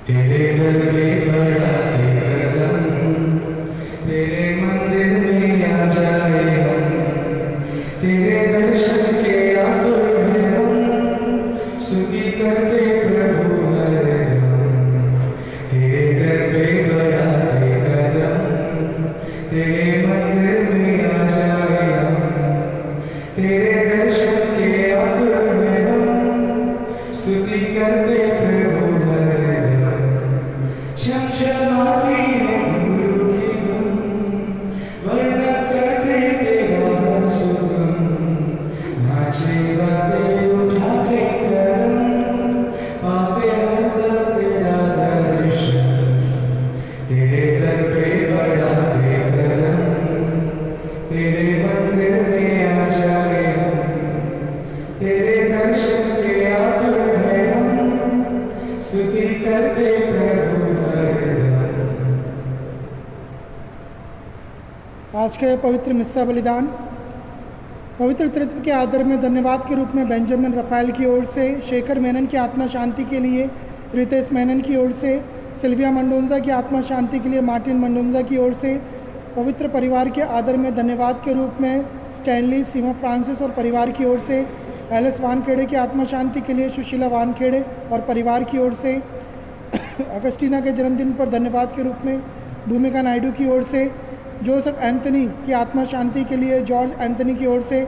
तेरे दर पे बढ़ाते कदम, तेरे मंदिर में आ जाए हम, तेरे दर्शन के आतुर हैं हम, स्तुति करते प्रभु हरदम। तेरे दर पे बढ़ाते कदम, तेरे मंदिर में आ जाए हम, तेरे दर्शन के आतुर हैं हम, स्तुति करते प्रभु हरदम। चमचमाती है गुरु की धुन, वर्णन करते तेरा हर सुगम, नाचे गाते उठाते कदम, पाते हरदम तेरा दर्शन। तेरे दर पे बढ़ाते कदम, तेरे मंदिर में आ जाए हम, तेरे दर्शन के आतुर हैं हम, स्तुति करते प्रभु हरदम। आज के पवित्र मिस्सा बलिदान पवित्र तृत्व के आदर में धन्यवाद के रूप में बेंजामिन रफ़ाएल की ओर से, शेखर मेनन की आत्मा शांति के लिए रितेश मेनन की ओर से, सिल्विया मंडोंजा की आत्मा शांति के लिए मार्टिन मंडोंजा की ओर से, पवित्र परिवार के आदर में धन्यवाद के रूप में स्टैनली सीमा फ्रांसिस और परिवार की ओर से, एलिस वानखेड़े की आत्मा शांति के लिए सुशीला वानखेड़े और परिवार की ओर से, अगस्टीना के जन्मदिन पर धन्यवाद के रूप में भूमिका नायडू की ओर से, जोसेफ एंथनी की आत्मा शांति के लिए जॉर्ज एंथनी की ओर से,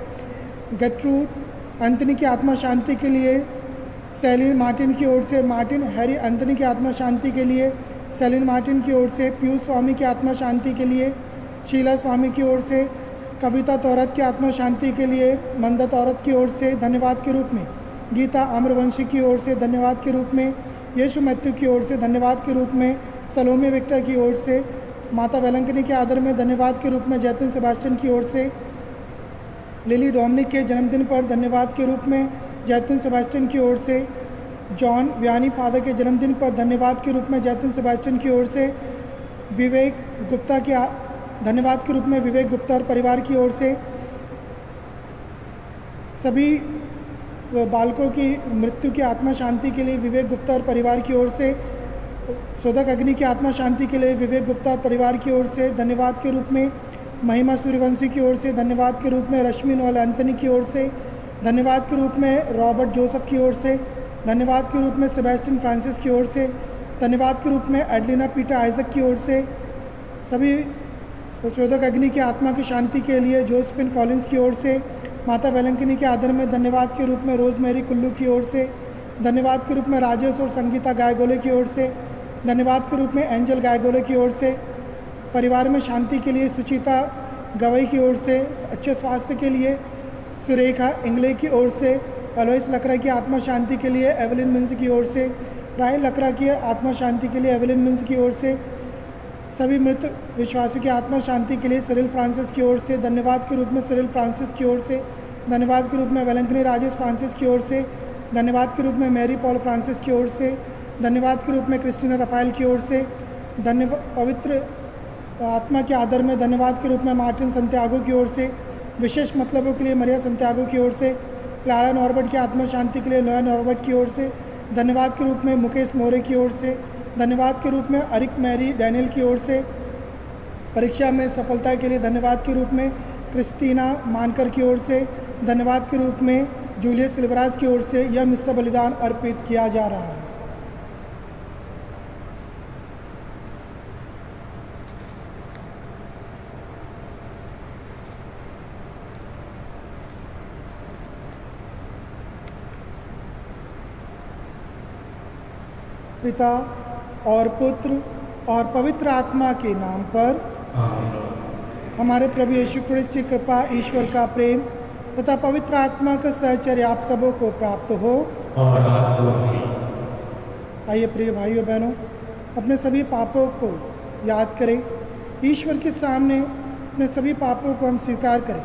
गेट्रूड एंथनी की आत्मा शांति के लिए सेलिन मार्टिन की ओर से, मार्टिन हैरी एंथनी की आत्मा शांति के लिए सेलिन मार्टिन की ओर से, पीयूष स्वामी की आत्मा शांति के लिए शीला स्वामी की ओर से, कविता तौरत की आत्मा शांति के लिए मंदा तौरत की ओर से धन्यवाद के रूप में, गीता आम्रवंशी की ओर से धन्यवाद के रूप में, यीशु मैथ्यू की ओर से धन्यवाद के रूप में, सलोमी विक्टर की ओर से, माता वेलंकनी के आदर में धन्यवाद के रूप में जैतून सेबास्टियन की ओर से, लिली डोमिनिक के जन्मदिन पर धन्यवाद के रूप में जैतून सेबास्टियन की ओर से, जॉन व्यानी फादर के जन्मदिन पर धन्यवाद के रूप में जैतून सेबास्टियन की ओर से, विवेक गुप्ता के धन्यवाद के रूप में विवेक गुप्ता और परिवार की ओर से, सभी बालकों की मृत्यु की आत्मा शांति के लिए विवेक गुप्ता और परिवार की ओर से, शोधक अग्नि की आत्मा शांति के लिए विवेक गुप्ता और परिवार की ओर से धन्यवाद के रूप में, महिमा सूर्यवंशी की ओर से धन्यवाद के रूप में, रश्मि नोएल एंथनी की ओर से धन्यवाद के रूप में, रॉबर्ट जोसेफ की ओर से धन्यवाद के रूप में, सेबेस्टियन फ्रांसिस की ओर से धन्यवाद के रूप में, एडलिना पीटर आइजक की ओर से, सभी शोधक अग्नि की आत्मा की शांति के लिए जोसेफिन कॉलिंस की ओर से, माता वेलंकनी के आदर में धन्यवाद के रूप में रोजमेरी कुल्लू की ओर से धन्यवाद के रूप में, राजेश और संगीता गायगोले की ओर से धन्यवाद के रूप में, एंजल गायगोले की ओर से, परिवार में शांति के लिए सुचिता गवई की ओर से, अच्छे स्वास्थ्य के लिए सुरेखा इंगले की ओर से, अलोइस लकड़ा की आत्मा शांति के लिए एवलिन मिन्स की ओर से, रायल लकड़ा की आत्मा शांति के लिए एवलिन मिन्स की ओर से, सभी मृत विश्वासियों की आत्मा शांति के लिए सिरिल फ्रांसिस की ओर से धन्यवाद के रूप में, सिरिल फ्रांसिस की ओर से धन्यवाद के रूप में, वेलंकनी राजेश फ्रांसिस की ओर से धन्यवाद के रूप में, मैरी पॉल फ्रांसिस की ओर से धन्यवाद के रूप में, क्रिस्टीना रफ़ाएल की ओर से पवित्र आत्मा के आदर में धन्यवाद के रूप में, मार्टिन संत्यागो की ओर से, विशेष मतलबों के लिए मरिया संत्यागो की ओर से, क्लारा नॉर्बर्ट की आत्मा शांति के लिए नोया नॉर्बर्ट की ओर से धन्यवाद के रूप में, मुकेश मोरे की ओर से धन्यवाद के रूप में, अरिक मैरी डैनियल की ओर से परीक्षा में सफलता के लिए धन्यवाद के रूप में, क्रिस्टीना मानकर की ओर से धन्यवाद के रूप में, जूलियस सिल्वराज की ओर से यह मिस्सा बलिदान अर्पित किया जा रहा है। पिता और पुत्र और पवित्र आत्मा के नाम पर हमारे प्रभु यीशु क्रिस्त की कृपा, ईश्वर का प्रेम तथा पवित्र आत्मा का सहचर्य आप सबों को प्राप्त हो। और आपको भी। आइए प्रिय भाइयों बहनों, अपने सभी पापों को याद करें, ईश्वर के सामने अपने सभी पापों को हम स्वीकार करें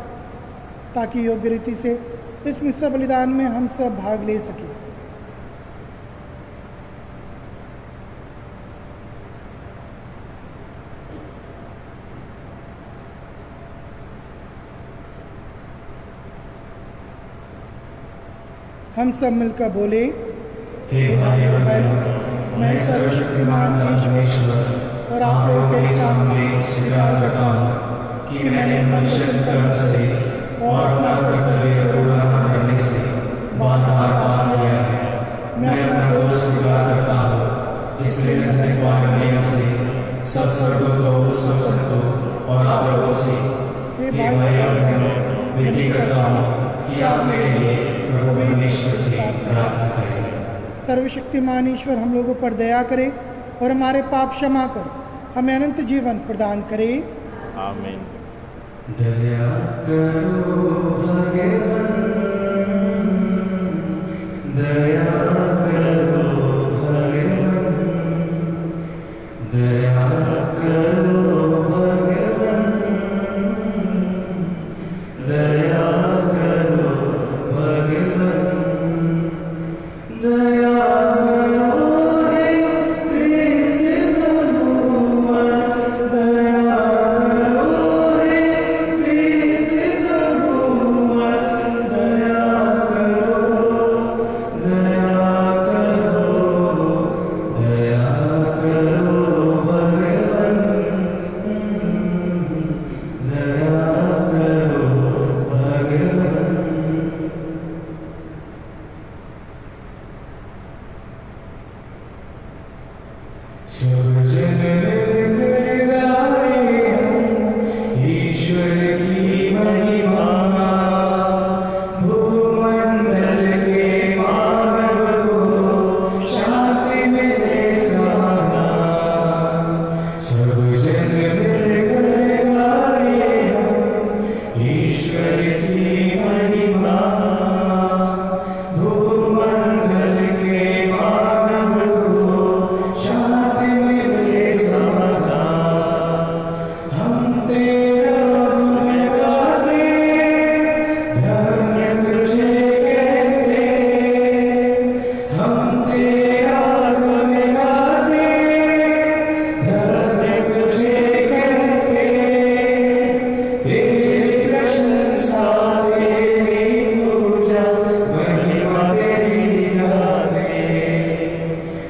ताकि योग्य रीति से इस मिस्सा बलिदान में हम सब भाग ले सकें। हम सब मिलकर बोले, हे भाइयों बहनों, मैं सर्वशक्तिमान परमेश्वर और आप लोगों के सामने स्वीकार करता हूँ कि मैंने मनुष्य कर्म से और अपना कर्तव्य पूरा न करने से बार-बार पाप किया है। मैं अपना दोष स्वीकार करता हूँ, इसलिए धन्यवाद नियम से सब स्वर्गदूतों, सब संतों और आप लोगों से हे भाई और बहनों विनती करता हूँ कि आप मेरे लिए प्रभु परमेश्वर से प्रार्थना करें। सर्वशक्तिमान ईश्वर हम लोगों पर दया करे और हमारे पाप क्षमा कर हमें अनंत जीवन प्रदान करे। आमीन। दया करो भगवान, दया करो भगवान, दया करो भगवान, दया करो भगवान, दया करो हे कृष्ण प्रभुवर, दया करो हे कृष्ण प्रभुवर, दया करो, दया करो, दया करो भगवान, दया करो भगवान। सब जन मिलकर गाए हम ईश्वर की महिमा, भूमंडल के मानव को शांति मिले सदा। सब जन मिलकर गाए हम ईश्वर की महिमा, भूमंडल के मानव को शांति मिले सदा। हम तेरा गुण गाते, धन्य तुझे कहते, हम तेरा गुण गाते, धन्य तुझे कहते, तेरी प्रशंसा तेरी पूजा महिमा तेरी गाते।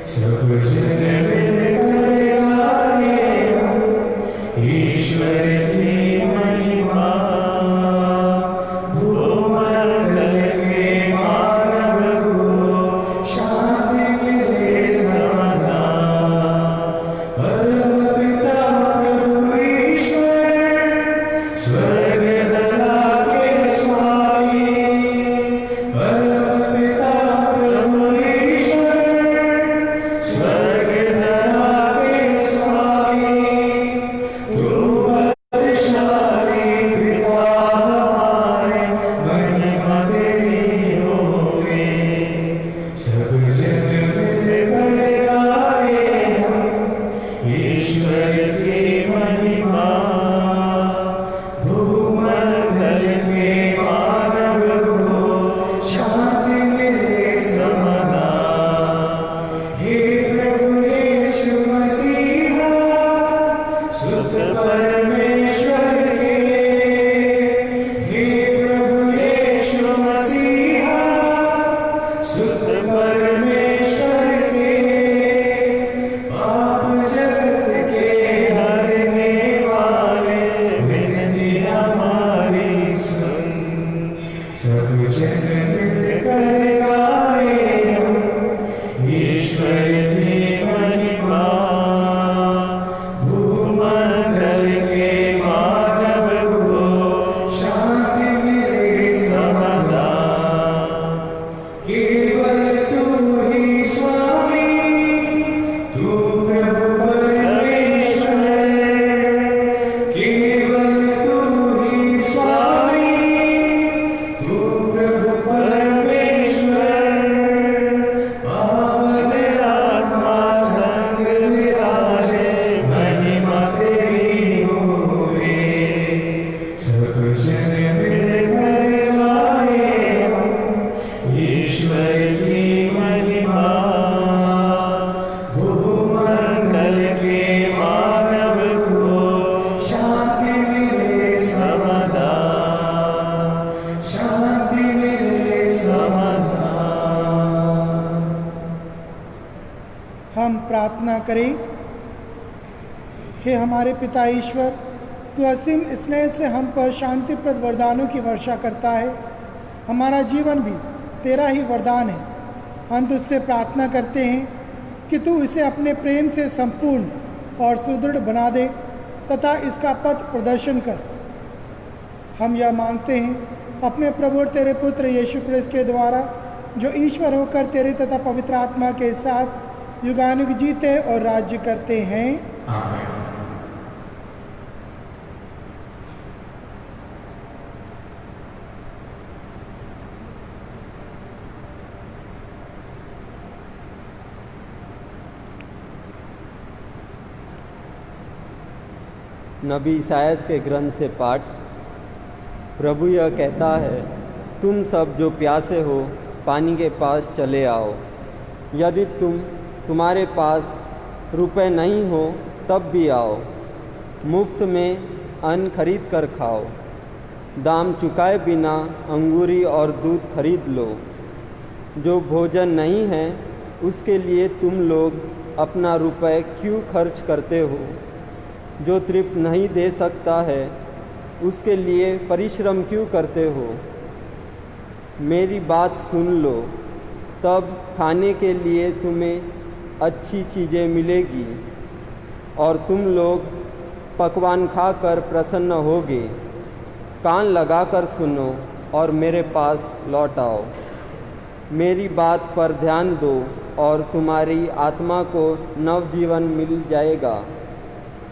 सब जन मिलकर गाए हम ईश्वर की महिमा, भूमंडल के मानव को शांति मिले सदा। परम पिता प्रभु ईश्वर, स्वर्ग धरा के स्वामी, परम पिता प्रभु ईश्वर, स्वर्ग धरा के स्वामी, तू बलशाली पिता हमारे, महिमा तेरी होवे। सब जन मिलकर गाए हम ईश्वर की महिमा, भूमंडल के मानव को शांति मिले सदा। हे प्रभु यीशु मसीहा, सुत परमेश्वर के, हे प्रभु यीशु मसीहा, सुत परमेश्वर के, पाप जगत के हरने वाले, विनती हमारी सुन। सब जन मिलकर गाए हम ईश्वर की महिमा, भूमंडल के मानव को शांति मिले सदा। केवल तू ही स्वामी, तू प्रभु परमेश्वर, केवल तू ही स्वामी, तू प्रभु परमेश्वर, पावन आत्मा संग विराजे, महिमा तेरी होवे। सब जन मिलकर गाए हम ईश्वर की महिमा, भूमंडल के मानव को शांति प्रार्थना करें। हे हमारे पिता ईश्वर, तू असीम स्नेह से हम पर शांतिप्रद वरदानों की वर्षा करता है। हमारा जीवन भी तेरा ही वरदान है। हम तुझसे प्रार्थना करते हैं कि तू इसे अपने प्रेम से संपूर्ण और सुदृढ़ बना दे तथा इसका पथ प्रदर्शन कर। हम यह मांगते हैं अपने प्रभु और तेरे पुत्र यीशु क्रिस्त के द्वारा, जो ईश्वर होकर तेरे तथा पवित्र आत्मा के साथ युगानुग जीते और राज्य करते हैं। आमीन। नबी इसायास के ग्रंथ से पाठ। प्रभु यह कहता है, तुम सब जो प्यासे हो पानी के पास चले आओ। यदि तुम्हारे पास रुपए नहीं हो तब भी आओ। मुफ्त में अन्न खरीद कर खाओ। दाम चुकाए बिना अंगूरी और दूध खरीद लो। जो भोजन नहीं है उसके लिए तुम लोग अपना रुपए क्यों खर्च करते हो? जो तृप्त नहीं दे सकता है उसके लिए परिश्रम क्यों करते हो? मेरी बात सुन लो, तब खाने के लिए तुम्हें अच्छी चीज़ें मिलेगी और तुम लोग पकवान खाकर प्रसन्न होगे। कान लगाकर सुनो और मेरे पास लौट आओ। मेरी बात पर ध्यान दो और तुम्हारी आत्मा को नवजीवन मिल जाएगा।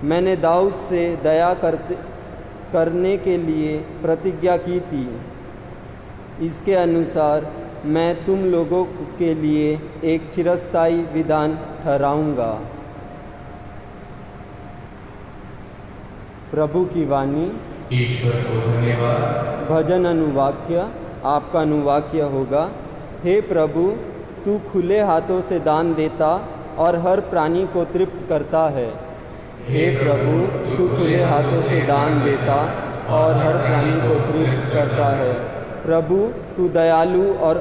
मैंने दाऊद से दया करने के लिए प्रतिज्ञा की थी। इसके अनुसार मैं तुम लोगों के लिए एक चिरस्थायी विधान ठहराऊंगा। प्रभु की वाणी। ईश्वर को धन्यवाद। भजन अनुवाक्य। आपका अनुवाक्य होगा, हे प्रभु, तू खुले हाथों से दान देता और हर प्राणी को तृप्त करता है। हे प्रभु, तू खुले हाथों से दान देता और हर प्राणी को तृप्त करता है। प्रभु, तू दयालु और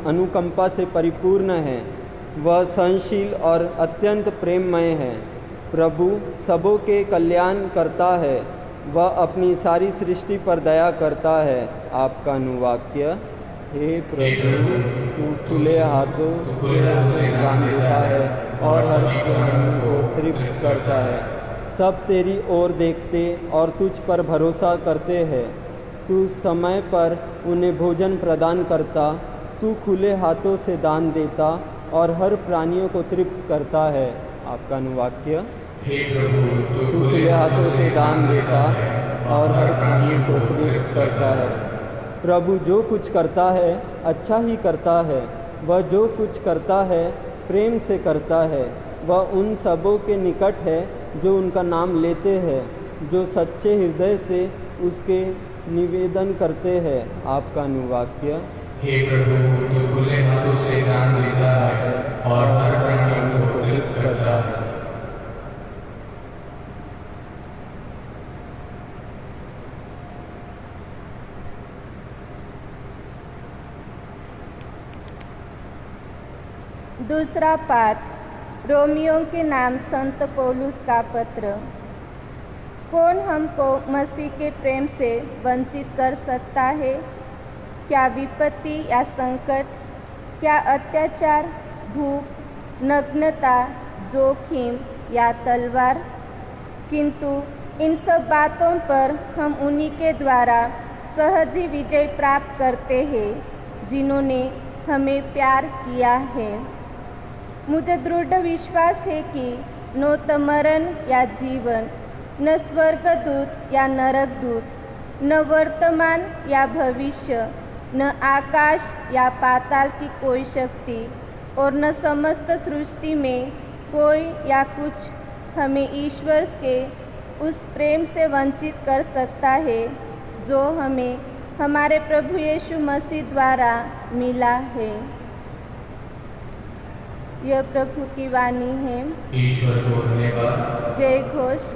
अनुकंपा से परिपूर्ण है। वह सहनशील और अत्यंत प्रेममय है। प्रभु सबों के कल्याण करता है। वह अपनी सारी सृष्टि पर दया करता है। आपका अनुवाक्य, हे प्रभु, तू खुले हाथों से दान देता है और हर प्राणी को तृप्त करता है। सब तेरी ओर देखते और तुझ पर भरोसा करते हैं। तू समय पर उन्हें भोजन प्रदान करता। तू खुले हाथों से दान देता और हर प्राणियों को तृप्त करता है। आपका अनुवाक्य, हे प्रभु, तू खुले हाथों से दान देता और हर प्राणियों को तृप्त करता है। प्रभु जो कुछ करता है अच्छा ही करता है। वह जो कुछ करता है प्रेम से करता है। वह उन सबों के निकट है जो उनका नाम लेते हैं, जो सच्चे हृदय से उसके निवेदन करते हैं। आपका अनुवाक्य, हे प्रभु, तू खुले हाथों से दान देता है और हर प्राणी को तृप्त करता है। दूसरा पाठ। रोमियों के नाम संत पौलुस का पत्र। कौन हमको मसीह के प्रेम से वंचित कर सकता है? क्या विपत्ति या संकट, क्या अत्याचार, भूख, नग्नता, जोखिम या तलवार? किंतु इन सब बातों पर हम उन्हीं के द्वारा सहज ही विजय प्राप्त करते हैं जिन्होंने हमें प्यार किया है। मुझे दृढ़ विश्वास है कि न तो मरण या जीवन, न स्वर्गदूत या नरकदूत, न वर्तमान या भविष्य, न आकाश या पाताल की कोई शक्ति और न समस्त सृष्टि में कोई या कुछ हमें ईश्वर के उस प्रेम से वंचित कर सकता है जो हमें हमारे प्रभु यीशु मसीह द्वारा मिला है। यह प्रभु की वाणी है। ईश्वर को धन्यवाद। जय घोष।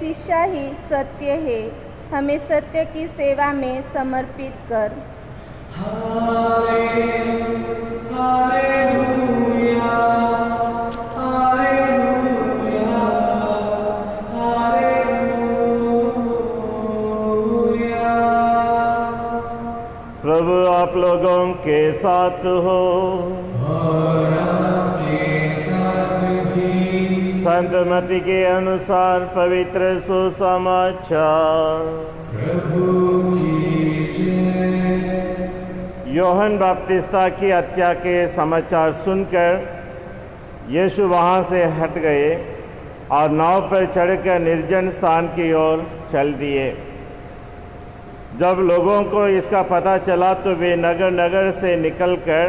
शिक्षा ही सत्य है, हमें सत्य की सेवा में समर्पित कर। प्रभु आप लोगों के साथ हो। और आपके साथ भी। संत मत्ती के अनुसार पवित्र सुसमाचार। प्रभु की जय। योहन बपतिस्ता की हत्या के समाचार सुनकर यीशु वहाँ से हट गए और नाव पर चढ़कर निर्जन स्थान की ओर चल दिए। जब लोगों को इसका पता चला तो वे नगर नगर से निकलकर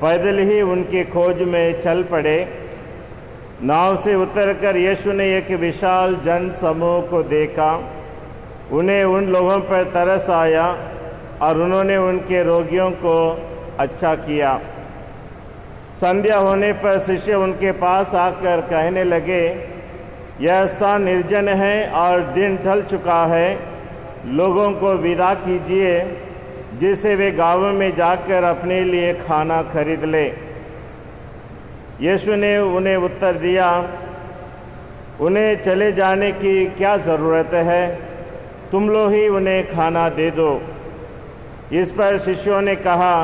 पैदल ही उनकी खोज में चल पड़े। नाव से उतरकर यीशु ने एक विशाल जन समूह को देखा। उन्हें उन लोगों पर तरस आया और उन्होंने उनके रोगियों को अच्छा किया। संध्या होने पर शिष्य उनके पास आकर कहने लगे, यह स्थान निर्जन है और दिन ढल चुका है, लोगों को विदा कीजिए जिससे वे गाँवों में जाकर अपने लिए खाना खरीद ले। यीशु ने उन्हें उत्तर दिया, उन्हें चले जाने की क्या ज़रूरत है, तुम लोग ही उन्हें खाना दे दो। इस पर शिष्यों ने कहा,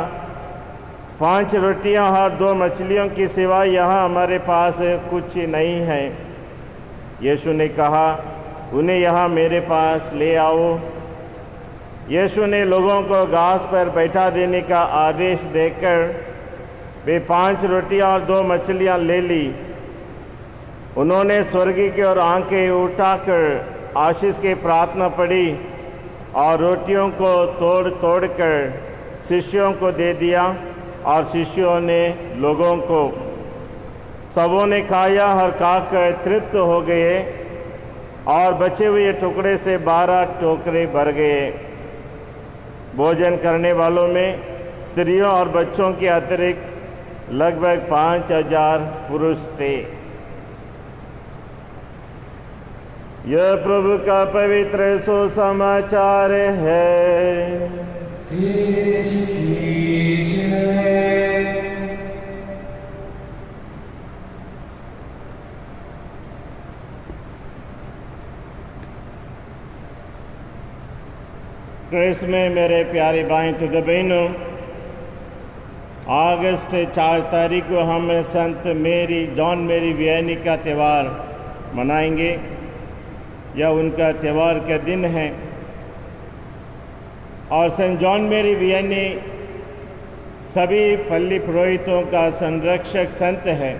5 रोटियां और 2 मछलियों की सिवा यहाँ हमारे पास कुछ नहीं है। यीशु ने कहा, उन्हें यहाँ मेरे पास ले आओ। यीशु ने लोगों को घास पर बैठा देने का आदेश देकर वे 5 रोटियां और 2 मछलियां ले ली। उन्होंने स्वर्ग की ओर आंखें उठाकर आशीष की प्रार्थना पढ़ी और रोटियों को तोड़ तोड़ कर शिष्यों को दे दिया और शिष्यों ने लोगों को। सबों ने खाया और खाकर तृप्त हो गए और बचे हुए टुकड़े से 12 टोकरे भर गए। भोजन करने वालों में स्त्रियों और बच्चों के अतिरिक्त लगभग 5000 पुरुष थे। यह प्रभु का पवित्र सुसमाचार है। क्रिस्त की जय। क्रिस्त में मेरे प्यारे भाई तथा बहनों, अगस्त 4 तारीख को हम संत जॉन मैरी वियनी का त्यौहार मनाएंगे। यह उनका त्यौहार का दिन है और संत जॉन मैरी वियनी सभी पल्ली पुरोहितों का संरक्षक संत है।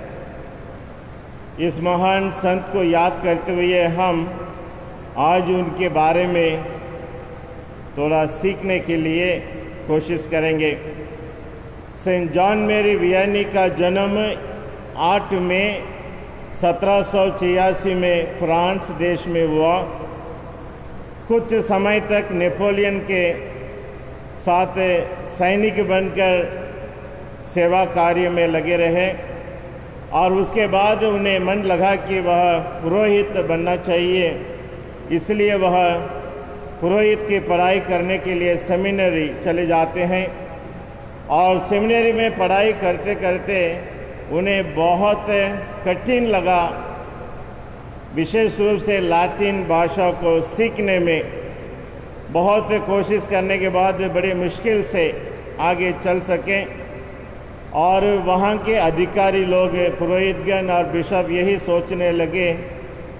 इस महान संत को याद करते हुए हम आज उनके बारे में थोड़ा सीखने के लिए कोशिश करेंगे। सेंट जॉन मैरी वियनी का जन्म 8 मई 1786 में फ्रांस देश में हुआ। कुछ समय तक नेपोलियन के साथ सैनिक बनकर सेवा कार्य में लगे रहे और उसके बाद उन्हें मन लगा कि वह पुरोहित बनना चाहिए, इसलिए वह पुरोहित की पढ़ाई करने के लिए सेमिनरी चले जाते हैं और सेमिनरी में पढ़ाई करते करते उन्हें बहुत कठिन लगा, विशेष रूप से लातिन भाषा को सीखने में। बहुत कोशिश करने के बाद बड़ी मुश्किल से आगे चल सकें और वहाँ के अधिकारी लोग, पुरोहितगण और बिशप यही सोचने लगे,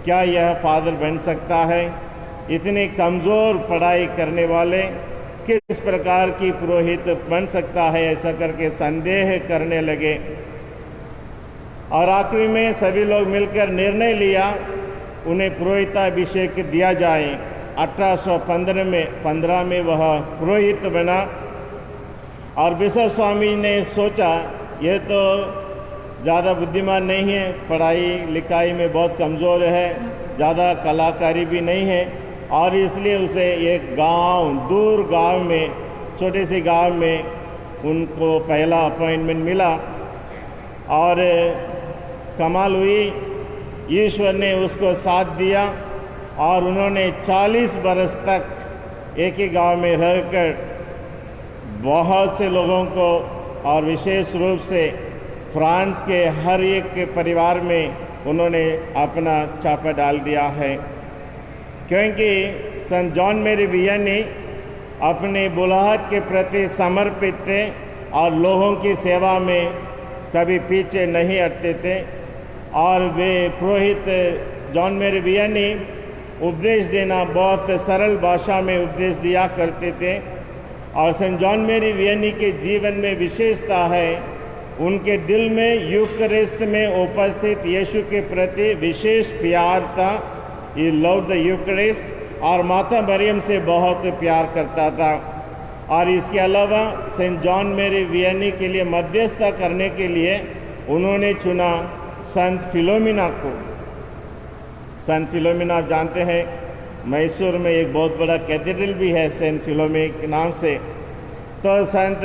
क्या यह फादर बन सकता है? इतनी कमज़ोर पढ़ाई करने वाले किस प्रकार की पुरोहित बन सकता है? ऐसा करके संदेह करने लगे और आखिरी में सभी लोग मिलकर निर्णय लिया उन्हें पुरोहिताभिषेक दिया जाए। 1815 में वह पुरोहित बना और बिशप स्वामी ने सोचा यह तो ज़्यादा बुद्धिमान नहीं है, पढ़ाई लिखाई में बहुत कमज़ोर है, ज़्यादा कलाकारी भी नहीं है और इसलिए उसे एक गांव, दूर गांव में, छोटे से गांव में उनको पहला अपॉइंटमेंट मिला और कमाल हुई, ईश्वर ने उसको साथ दिया और उन्होंने 40 बरस तक एक ही गांव में रहकर बहुत से लोगों को और विशेष रूप से फ्रांस के हर एक के परिवार में उन्होंने अपना छापा डाल दिया है। क्योंकि संत जॉन मेरी वियनी अपने बुलाहट के प्रति समर्पित थे और लोगों की सेवा में कभी पीछे नहीं हटते थे। और वे पुरोहित जॉन मेरी वियनी उपदेश देना बहुत सरल भाषा में उपदेश दिया करते थे। और संत जॉन मेरी वियनी के जीवन में विशेषता है, उनके दिल में यूकरिस्त में उपस्थित यीशु के प्रति विशेष प्यार था। ये लव द यूकरिस्ट और माता मरियम से बहुत प्यार करता था। और इसके अलावा सेंट जॉन मेरी वियनी के लिए मध्यस्थता करने के लिए उन्होंने चुना संत फिलोमिना को। संत फिलोमिना आप जानते हैं, मैसूर में एक बहुत बड़ा कैथेड्रल भी है सेंट फिलोमी के नाम से। तो संत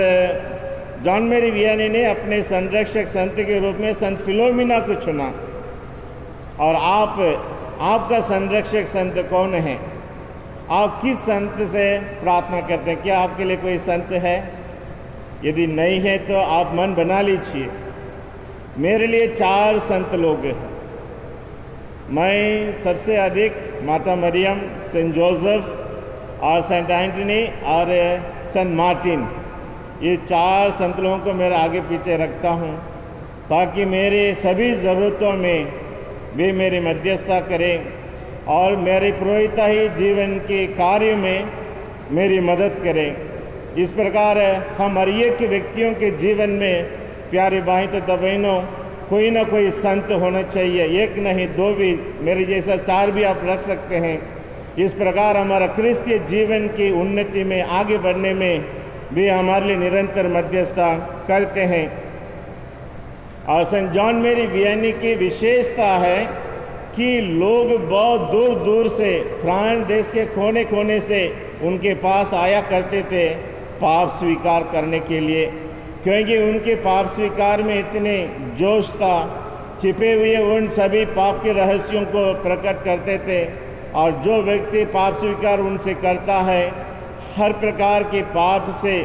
जॉन मेरी वियनी ने अपने संरक्षक संत के रूप में संत फिलोमिना को चुना। और आपका संरक्षक संत कौन है? आप किस संत से प्रार्थना करते हैं? क्या आपके लिए कोई संत है? यदि नहीं है तो आप मन बना लीजिए। मेरे लिए 4 संत लोग हैं। मैं सबसे अधिक माता मरियम, सेंट जोसेफ और सेंट एंटनी और सेंट मार्टिन, ये 4 संत लोगों को मेरे आगे पीछे रखता हूँ ताकि मेरे सभी ज़रूरतों में वे मेरी मध्यस्थता करें और मेरे पुरोहिताई जीवन के कार्य में मेरी मदद करें। इस प्रकार हम हर एक व्यक्तियों के जीवन में प्यारे भाई तो बहनों कोई ना कोई संत होना चाहिए। एक नहीं 2 भी, मेरे जैसा 4 भी आप रख सकते हैं। इस प्रकार हमारा क्रिस्तीय जीवन की उन्नति में आगे बढ़ने में भी हमारे लिए निरंतर मध्यस्थता करते हैं। और सेंट जॉन मेरी वियनी की विशेषता है कि लोग बहुत दूर दूर से फ्रांस देश के कोने कोने से उनके पास आया करते थे पाप स्वीकार करने के लिए, क्योंकि उनके पाप स्वीकार में इतने जोश था। छिपे हुए उन सभी पाप के रहस्यों को प्रकट करते थे। और जो व्यक्ति पाप स्वीकार उनसे करता है, हर प्रकार के पाप से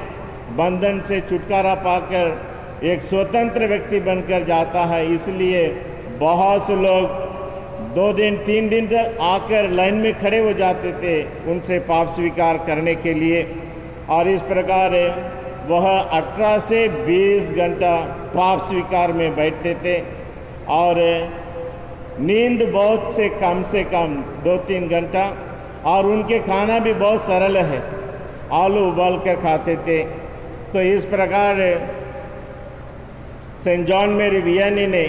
बंधन से छुटकारा पाकर एक स्वतंत्र व्यक्ति बनकर जाता है। इसलिए बहुत से लोग 2 दिन 3 दिन तक आकर लाइन में खड़े हो जाते थे उनसे पाप स्वीकार करने के लिए। और इस प्रकार वह 18 से 20 घंटा पाप स्वीकार में बैठते थे। और नींद बहुत से कम 2-3 घंटा। और उनके खाना भी बहुत सरल है, आलू उबाल कर खाते थे। तो इस प्रकार सेंट जॉन मेरी वियनी ने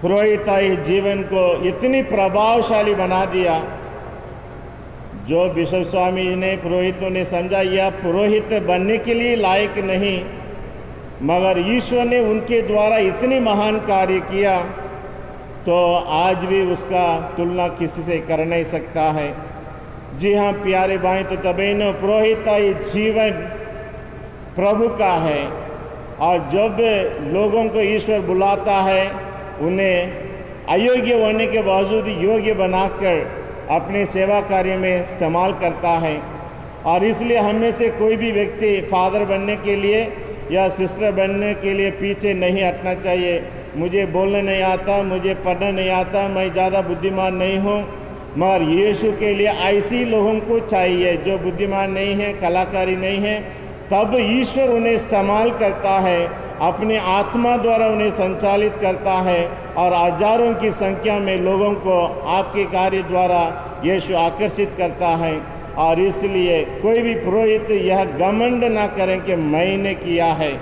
पुरोहिताई जीवन को इतनी प्रभावशाली बना दिया। जो बिशप स्वामी ने पुरोहितों ने समझा यह पुरोहित बनने के लिए लायक नहीं, मगर ईश्वर ने उनके द्वारा इतनी महान कार्य किया, तो आज भी उसका तुलना किसी से कर नहीं सकता है। जी हाँ प्यारे भाई तो बहनों, पुरोहिताई जीवन प्रभु का है। और जब लोगों को ईश्वर बुलाता है, उन्हें अयोग्य होने के बावजूद योग्य बनाकर अपने सेवा कार्य में इस्तेमाल करता है। और इसलिए हम में से कोई भी व्यक्ति फादर बनने के लिए या सिस्टर बनने के लिए पीछे नहीं हटना चाहिए। मुझे बोलने नहीं आता, मुझे पढ़ना नहीं आता, मैं ज़्यादा बुद्धिमान नहीं हूँ, मगर यीशु के लिए ऐसी लोगों को चाहिए जो बुद्धिमान नहीं है, कलाकारी नहीं है। तब ईश्वर उन्हें इस्तेमाल करता है, अपने आत्मा द्वारा उन्हें संचालित करता है और हजारों की संख्या में लोगों को आपके कार्य द्वारा यीशु आकर्षित करता है। और इसलिए कोई भी पुरोहित यह घमंड ना करें कि मैंने किया है।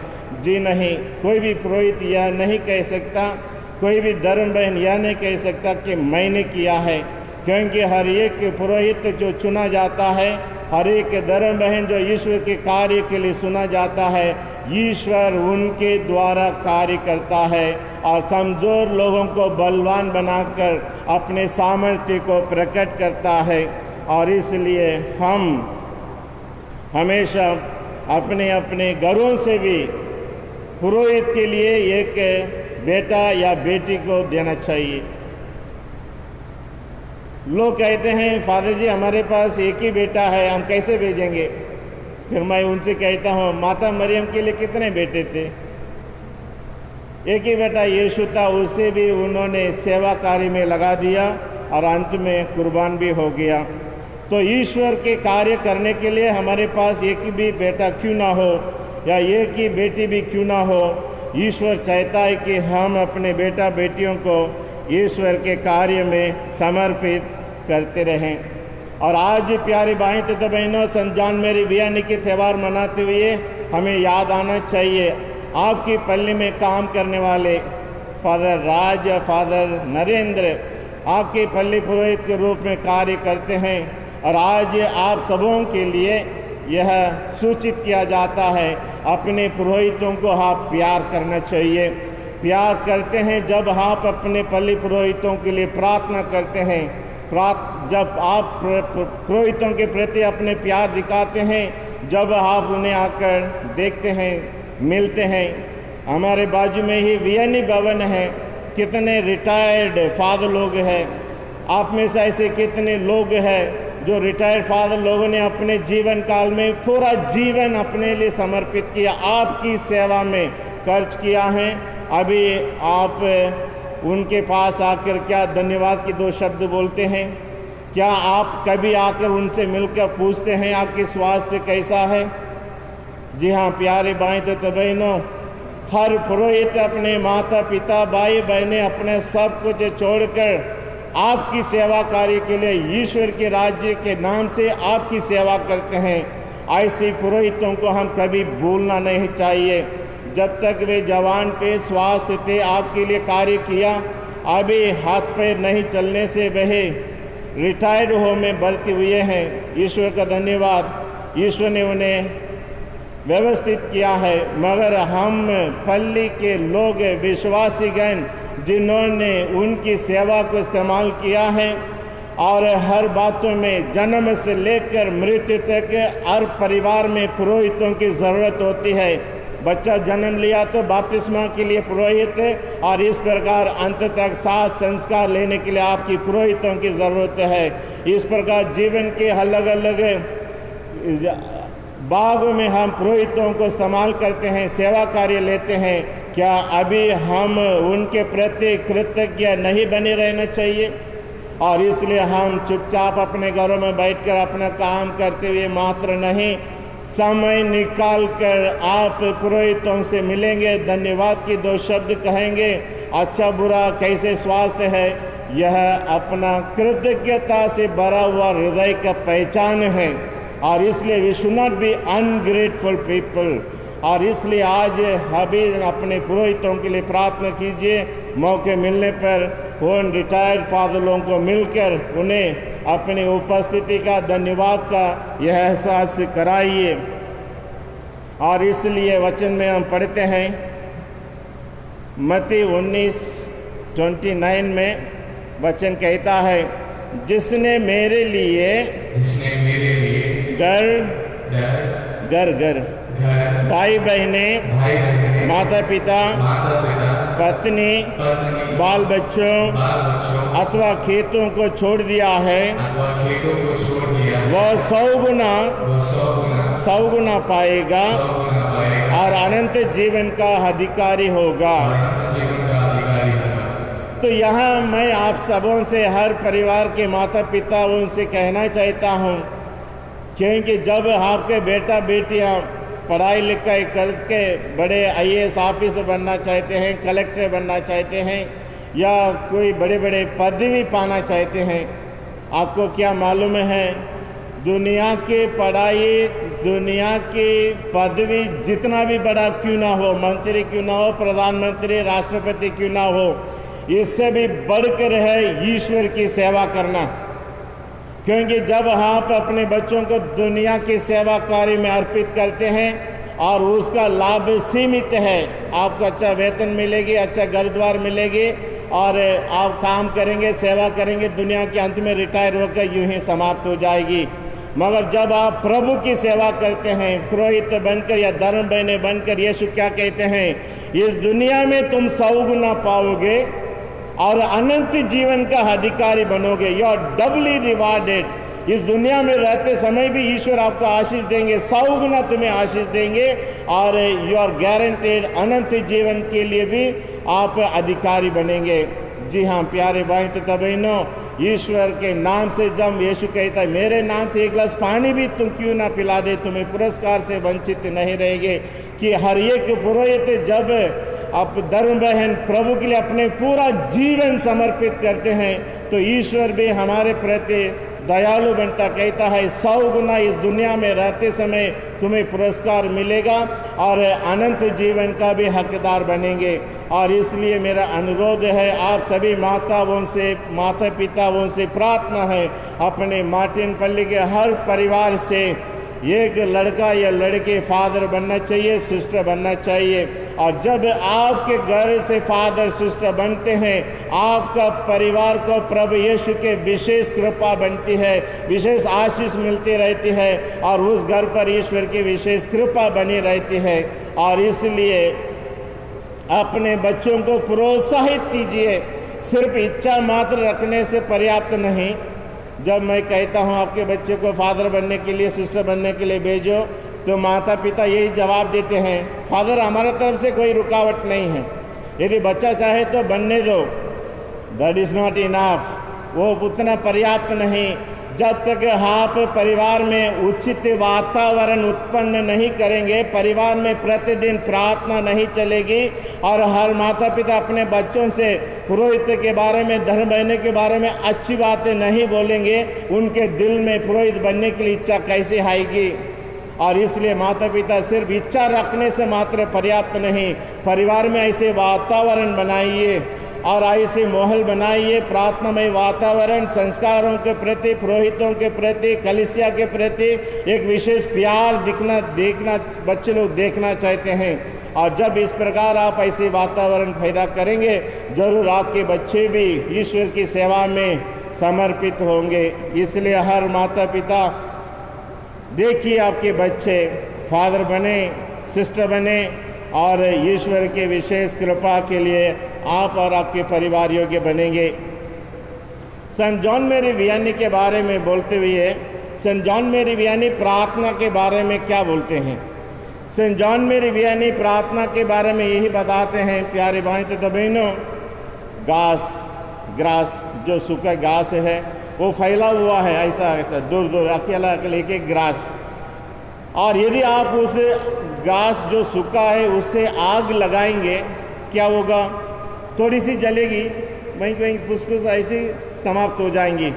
जी नहीं, कोई भी पुरोहित यह नहीं कह सकता, कोई भी धर्म बहन यह नहीं कह सकता कि मैंने किया है, क्योंकि हर एक पुरोहित जो चुना जाता है, हर एक धर्म बहन जो ईश्वर के कार्य के लिए सुना जाता है, ईश्वर उनके द्वारा कार्य करता है और कमज़ोर लोगों को बलवान बनाकर अपने सामर्थ्य को प्रकट करता है। और इसलिए हम हमेशा अपने अपने घरों से भी पुरोहित के लिए एक बेटा या बेटी को देना चाहिए। लोग कहते हैं फादर जी हमारे पास एक ही बेटा है, हम कैसे भेजेंगे? फिर मैं उनसे कहता हूँ माता मरियम के लिए कितने बेटे थे? एक ही बेटा यीशु था, उसे भी उन्होंने सेवा कार्य में लगा दिया और अंत में कुर्बान भी हो गया। तो ईश्वर के कार्य करने के लिए हमारे पास एक भी बेटा क्यों ना हो या एक ही बेटी भी क्यों ना हो, ईश्वर चाहता है कि हम अपने बेटा बेटियों को ईश्वर के कार्य में समर्पित करते रहें। और आज प्यारे भाई तथा बहनों, संत जॉन मैरी वियानी के त्यौहार मनाते हुए हमें याद आना चाहिए आपकी पल्ली में काम करने वाले फादर राज, फादर नरेंद्र आपके पल्ली पुरोहित के रूप में कार्य करते हैं। और आज आप सबों के लिए यह सूचित किया जाता है अपने पुरोहितों को आप प्यार करना चाहिए। प्यार करते हैं जब आप अपने पल्ली पुरोहितों के लिए प्रार्थना करते हैं, जब आप पुरोहितों के प्रति अपने प्यार दिखाते हैं, जब आप उन्हें आकर देखते हैं, मिलते हैं। हमारे बाजू में ही वियानी भवन है, कितने रिटायर्ड फादर लोग हैं। आप में से ऐसे कितने लोग हैं जो रिटायर्ड फादर लोगों ने अपने जीवन काल में पूरा जीवन अपने लिए समर्पित किया, आपकी सेवा में खर्च किया है। अभी आप उनके पास आकर क्या धन्यवाद की 2 शब्द बोलते हैं? क्या आप कभी आकर उनसे मिलकर पूछते हैं आपकी स्वास्थ्य कैसा है? जी हाँ प्यारे भाई तो बहनों, हर पुरोहित अपने माता पिता भाई बहनें अपने सब कुछ छोड़कर आपकी सेवा कार्य के लिए ईश्वर के राज्य के नाम से आपकी सेवा करते हैं। ऐसे पुरोहितों को हम कभी भूलना नहीं चाहिए। जब तक वे जवान थे, स्वास्थ्य थे, आपके लिए कार्य किया। अभी हाथ पैर नहीं चलने से वह रिटायर्ड होम में भर्ती हुए हैं। ईश्वर का धन्यवाद, ईश्वर ने उन्हें व्यवस्थित किया है। मगर हम पल्ली के लोग विश्वासीगण जिन्होंने उनकी सेवा को इस्तेमाल किया है और हर बातों में जन्म से लेकर मृत्यु तक हर परिवार में पुरोहितों की ज़रूरत होती है। बच्चा जन्म लिया तो बपतिस्मा के लिए पुरोहित है और इस प्रकार अंत तक 7 संस्कार लेने के लिए आपकी पुरोहितों की ज़रूरत है। इस प्रकार जीवन के अलग अलग भागों में हम पुरोहितों को इस्तेमाल करते हैं, सेवा कार्य लेते हैं। क्या अभी हम उनके प्रति कृतज्ञ नहीं बने रहना चाहिए? और इसलिए हम चुपचाप अपने घरों में बैठकर अपना काम करते हुए मात्र नहीं, समय निकाल कर आप पुरोहितों से मिलेंगे, धन्यवाद की 2 शब्द कहेंगे, अच्छा बुरा कैसे स्वास्थ्य है, यह अपना कृतज्ञता से भरा हुआ हृदय का पहचान है। और इसलिए we should not be ungrateful people. और इसलिए आज अभी अपने पुरोहितों के लिए प्रार्थना कीजिए। मौके मिलने पर उन रिटायर्ड फादरों को मिलकर उन्हें अपनी उपस्थिति का, धन्यवाद का यह एहसास कराइए। और इसलिए वचन में हम पढ़ते हैं मत्ती 19:29 में वचन कहता है, जिसने मेरे लिए घर भाई बहने, माता पिता, पत्नी, बाल बच्चों अथवा खेतों को छोड़ दिया है, वह 100 गुना पाएगा और अनंत जीवन का अधिकारी होगा। तो यहाँ मैं आप सबों से, हर परिवार के माता पिता, उनसे कहना चाहता हूँ, क्योंकि जब आपके बेटा बेटियाँ पढ़ाई लिखाई करके बड़े IAS ऑफिसर बनना चाहते हैं, कलेक्टर बनना चाहते हैं या कोई बड़े बड़े पदवी पाना चाहते हैं, आपको क्या मालूम है, दुनिया की पढ़ाई, दुनिया की पदवी जितना भी बड़ा क्यों ना हो, मंत्री क्यों ना हो, प्रधानमंत्री, राष्ट्रपति क्यों ना हो, इससे भी बढ़कर है ईश्वर की सेवा करना। क्योंकि जब आप अपने बच्चों को दुनिया की सेवा कार्य में अर्पित करते हैं और उसका लाभ सीमित है, आपको अच्छा वेतन मिलेगी, अच्छा घर द्वार मिलेगी और आप काम करेंगे, सेवा करेंगे, दुनिया के अंत में रिटायर होकर यूं ही समाप्त हो जाएगी। मगर जब आप प्रभु की सेवा करते हैं, पुरोहित बनकर या धर्म बहने बनकर, यीशु क्या कहते हैं, इस दुनिया में तुम 100 गुना पाओगे और अनंत जीवन का अधिकारी बनोगे। You are doubly rewarded. इस दुनिया में रहते समय भी ईश्वर आपको आशीष देंगे, 100 गुना तुम्हें आशीष देंगे, और यू आर गारंटेड अनंत जीवन के लिए भी आप अधिकारी बनेंगे। जी हाँ प्यारे भाई तथा बहनों, ईश्वर के नाम से जब यीशु कहता है मेरे नाम से एक गिलास पानी भी तुम क्यों ना पिला दे, तुम्हें पुरस्कार से वंचित नहीं रहेंगे। कि हर एक पुरोहित जब आप धर्म बहन प्रभु के लिए अपने पूरा जीवन समर्पित करते हैं तो ईश्वर भी हमारे प्रति दयालु बनता, कहता है 100 गुना इस दुनिया में रहते समय तुम्हें पुरस्कार मिलेगा और अनंत जीवन का भी हकदार बनेंगे। और इसलिए मेरा अनुरोध है आप सभी माता पिताओं से प्रार्थना है, अपने मार्टिन पल्ली के हर परिवार से एक लड़का या लड़के फादर बनना चाहिए, सिस्टर बनना चाहिए। और जब आपके घर से फादर सिस्टर बनते हैं, आपका परिवार को प्रभु यीशु के विशेष कृपा बनती है, विशेष आशीष मिलती रहती है, और उस घर पर ईश्वर की विशेष कृपा बनी रहती है। और इसलिए अपने बच्चों को प्रोत्साहित कीजिए, सिर्फ इच्छा मात्र रखने से पर्याप्त नहीं। जब मैं कहता हूँ आपके बच्चे को फादर बनने के लिए, सिस्टर बनने के लिए भेजो, तो माता पिता यही जवाब देते हैं, फादर हमारे तरफ से कोई रुकावट नहीं है, यदि बच्चा चाहे तो बनने दो। दैट इज़ नॉट इनफ, वो उतना पर्याप्त नहीं। जब तक आप परिवार में उचित वातावरण उत्पन्न नहीं करेंगे, परिवार में प्रतिदिन प्रार्थना नहीं चलेगी, और हर माता पिता अपने बच्चों से पुरोहित के बारे में, धर्म बनने के बारे में अच्छी बातें नहीं बोलेंगे, उनके दिल में पुरोहित बनने की इच्छा कैसे आएगी। और इसलिए माता पिता सिर्फ इच्छा रखने से मात्र पर्याप्त नहीं, परिवार में ऐसे वातावरण बनाइए और ऐसे माहौल बनाइए, प्रार्थनामय वातावरण, संस्कारों के प्रति, पुरोहितों के प्रति, कलीसिया के प्रति एक विशेष प्यार देखना बच्चे लोग देखना चाहते हैं। और जब इस प्रकार आप ऐसे वातावरण पैदा करेंगे, जरूर आपके बच्चे भी ईश्वर की सेवा में समर्पित होंगे। इसलिए हर माता पिता देखिए आपके बच्चे फादर बने, सिस्टर बने, और ईश्वर के विशेष कृपा के लिए आप और आपके परिवार योग्य बनेंगे। सेंट जॉन मैरी वियानी के बारे में बोलते हुए, सेंट जॉन मैरी वियानी प्रार्थना के बारे में क्या बोलते हैं? सेंट जॉन मैरी वियानी प्रार्थना के बारे में यही बताते हैं, प्यारे भाई तो बहनों, ग्रास जो सूखा घास है वो फैला हुआ है ऐसा दूर दूर अकेला एक एक ग्रास, और यदि आप उस घास जो सूखा है उससे आग लगाएंगे क्या होगा? थोड़ी सी जलेगी, वहीं कहीं फुसफुस ऐसी समाप्त हो जाएंगी।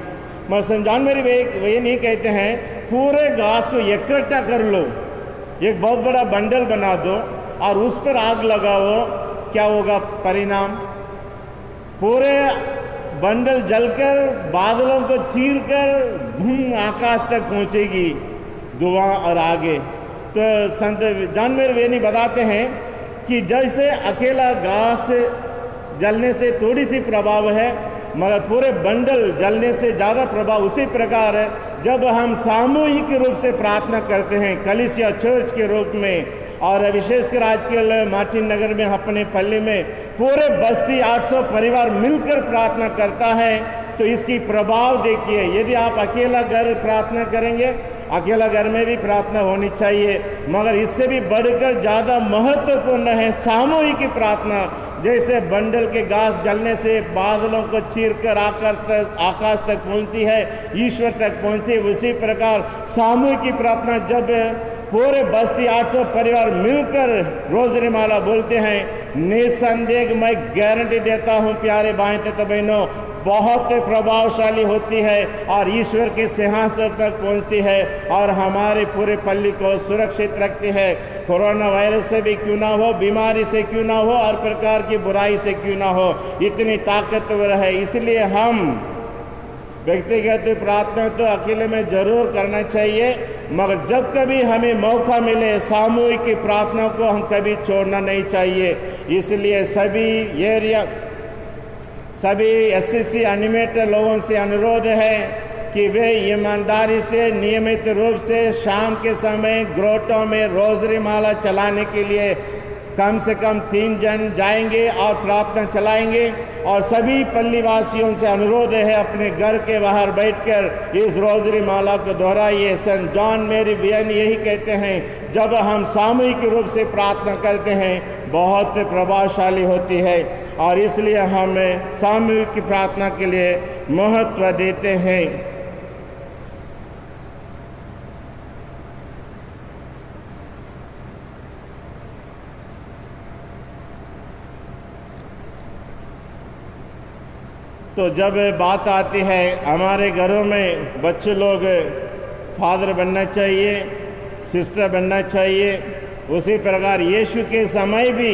मगर सेंट जॉन मैरी वे नहीं कहते हैं पूरे घास को इकट्ठा कर लो, एक बहुत बड़ा बंडल बना दो और उस पर आग लगाओ, क्या होगा परिणाम? पूरे बंडल जलकर बादलों को चीरकर आकाश तक पहुंचेगी धुआं और आगे। तो संत जॉन मैरी वियानी बताते हैं कि जैसे अकेला घास जलने से थोड़ी सी प्रभाव है, मगर पूरे बंडल जलने से ज़्यादा प्रभाव उसी प्रकार है जब हम सामूहिक रूप से प्रार्थना करते हैं कलीसिया चर्च के रूप में। और विशेषकर आजकल मार्टिन नगर में अपने पल्ली में पूरे बस्ती 800 परिवार मिलकर प्रार्थना करता है, तो इसकी प्रभाव देखिए। यदि आप अकेला घर प्रार्थना करेंगे, अकेला घर में भी प्रार्थना होनी चाहिए, मगर इससे भी बढ़कर ज़्यादा महत्वपूर्ण है सामूहिक प्रार्थना। जैसे बंडल के घास जलने से बादलों को चीरकर आकाश तक पहुंचती है, ईश्वर तक पहुंचती है, उसी प्रकार सामूहिक प्रार्थना जब पूरे बस्ती 800 परिवार मिलकर रोजरी माला बोलते हैं, निसंदेह मैं गारंटी देता हूं प्यारे भाई तथा बहनों, बहुत प्रभावशाली होती है और ईश्वर के सिंहासन तक पहुंचती है और हमारे पूरे पल्ली को सुरक्षित रखती है। कोरोना वायरस से भी क्यों ना हो, बीमारी से क्यों ना हो, हर प्रकार की बुराई से क्यों ना हो, इतनी ताकतवर है। इसलिए हम व्यक्तिगत प्रार्थना तो अकेले में जरूर करना चाहिए, मगर जब कभी हमें मौका मिले सामूहिक प्रार्थना को हम कभी छोड़ना नहीं चाहिए। इसलिए सभी एससीसी एनिमेटर लोगों से अनुरोध है कि वे ईमानदारी से नियमित रूप से शाम के समय ग्रोटों में रोजरी माला चलाने के लिए कम से कम 3 जन जाएंगे और प्रार्थना चलाएंगे। और सभी पल्ली वासियों से अनुरोध है अपने घर के बाहर बैठकर इस रोजरी माला को दोहराइए। सेंट जॉन मेरी वियन यही कहते हैं, जब हम सामूहिक रूप से प्रार्थना करते हैं बहुत प्रभावशाली होती है, और इसलिए हम सामूहिक प्रार्थना के लिए महत्व देते हैं। तो जब बात आती है हमारे घरों में बच्चे लोग फादर बनना चाहिए, सिस्टर बनना चाहिए, उसी प्रकार यीशु के समय भी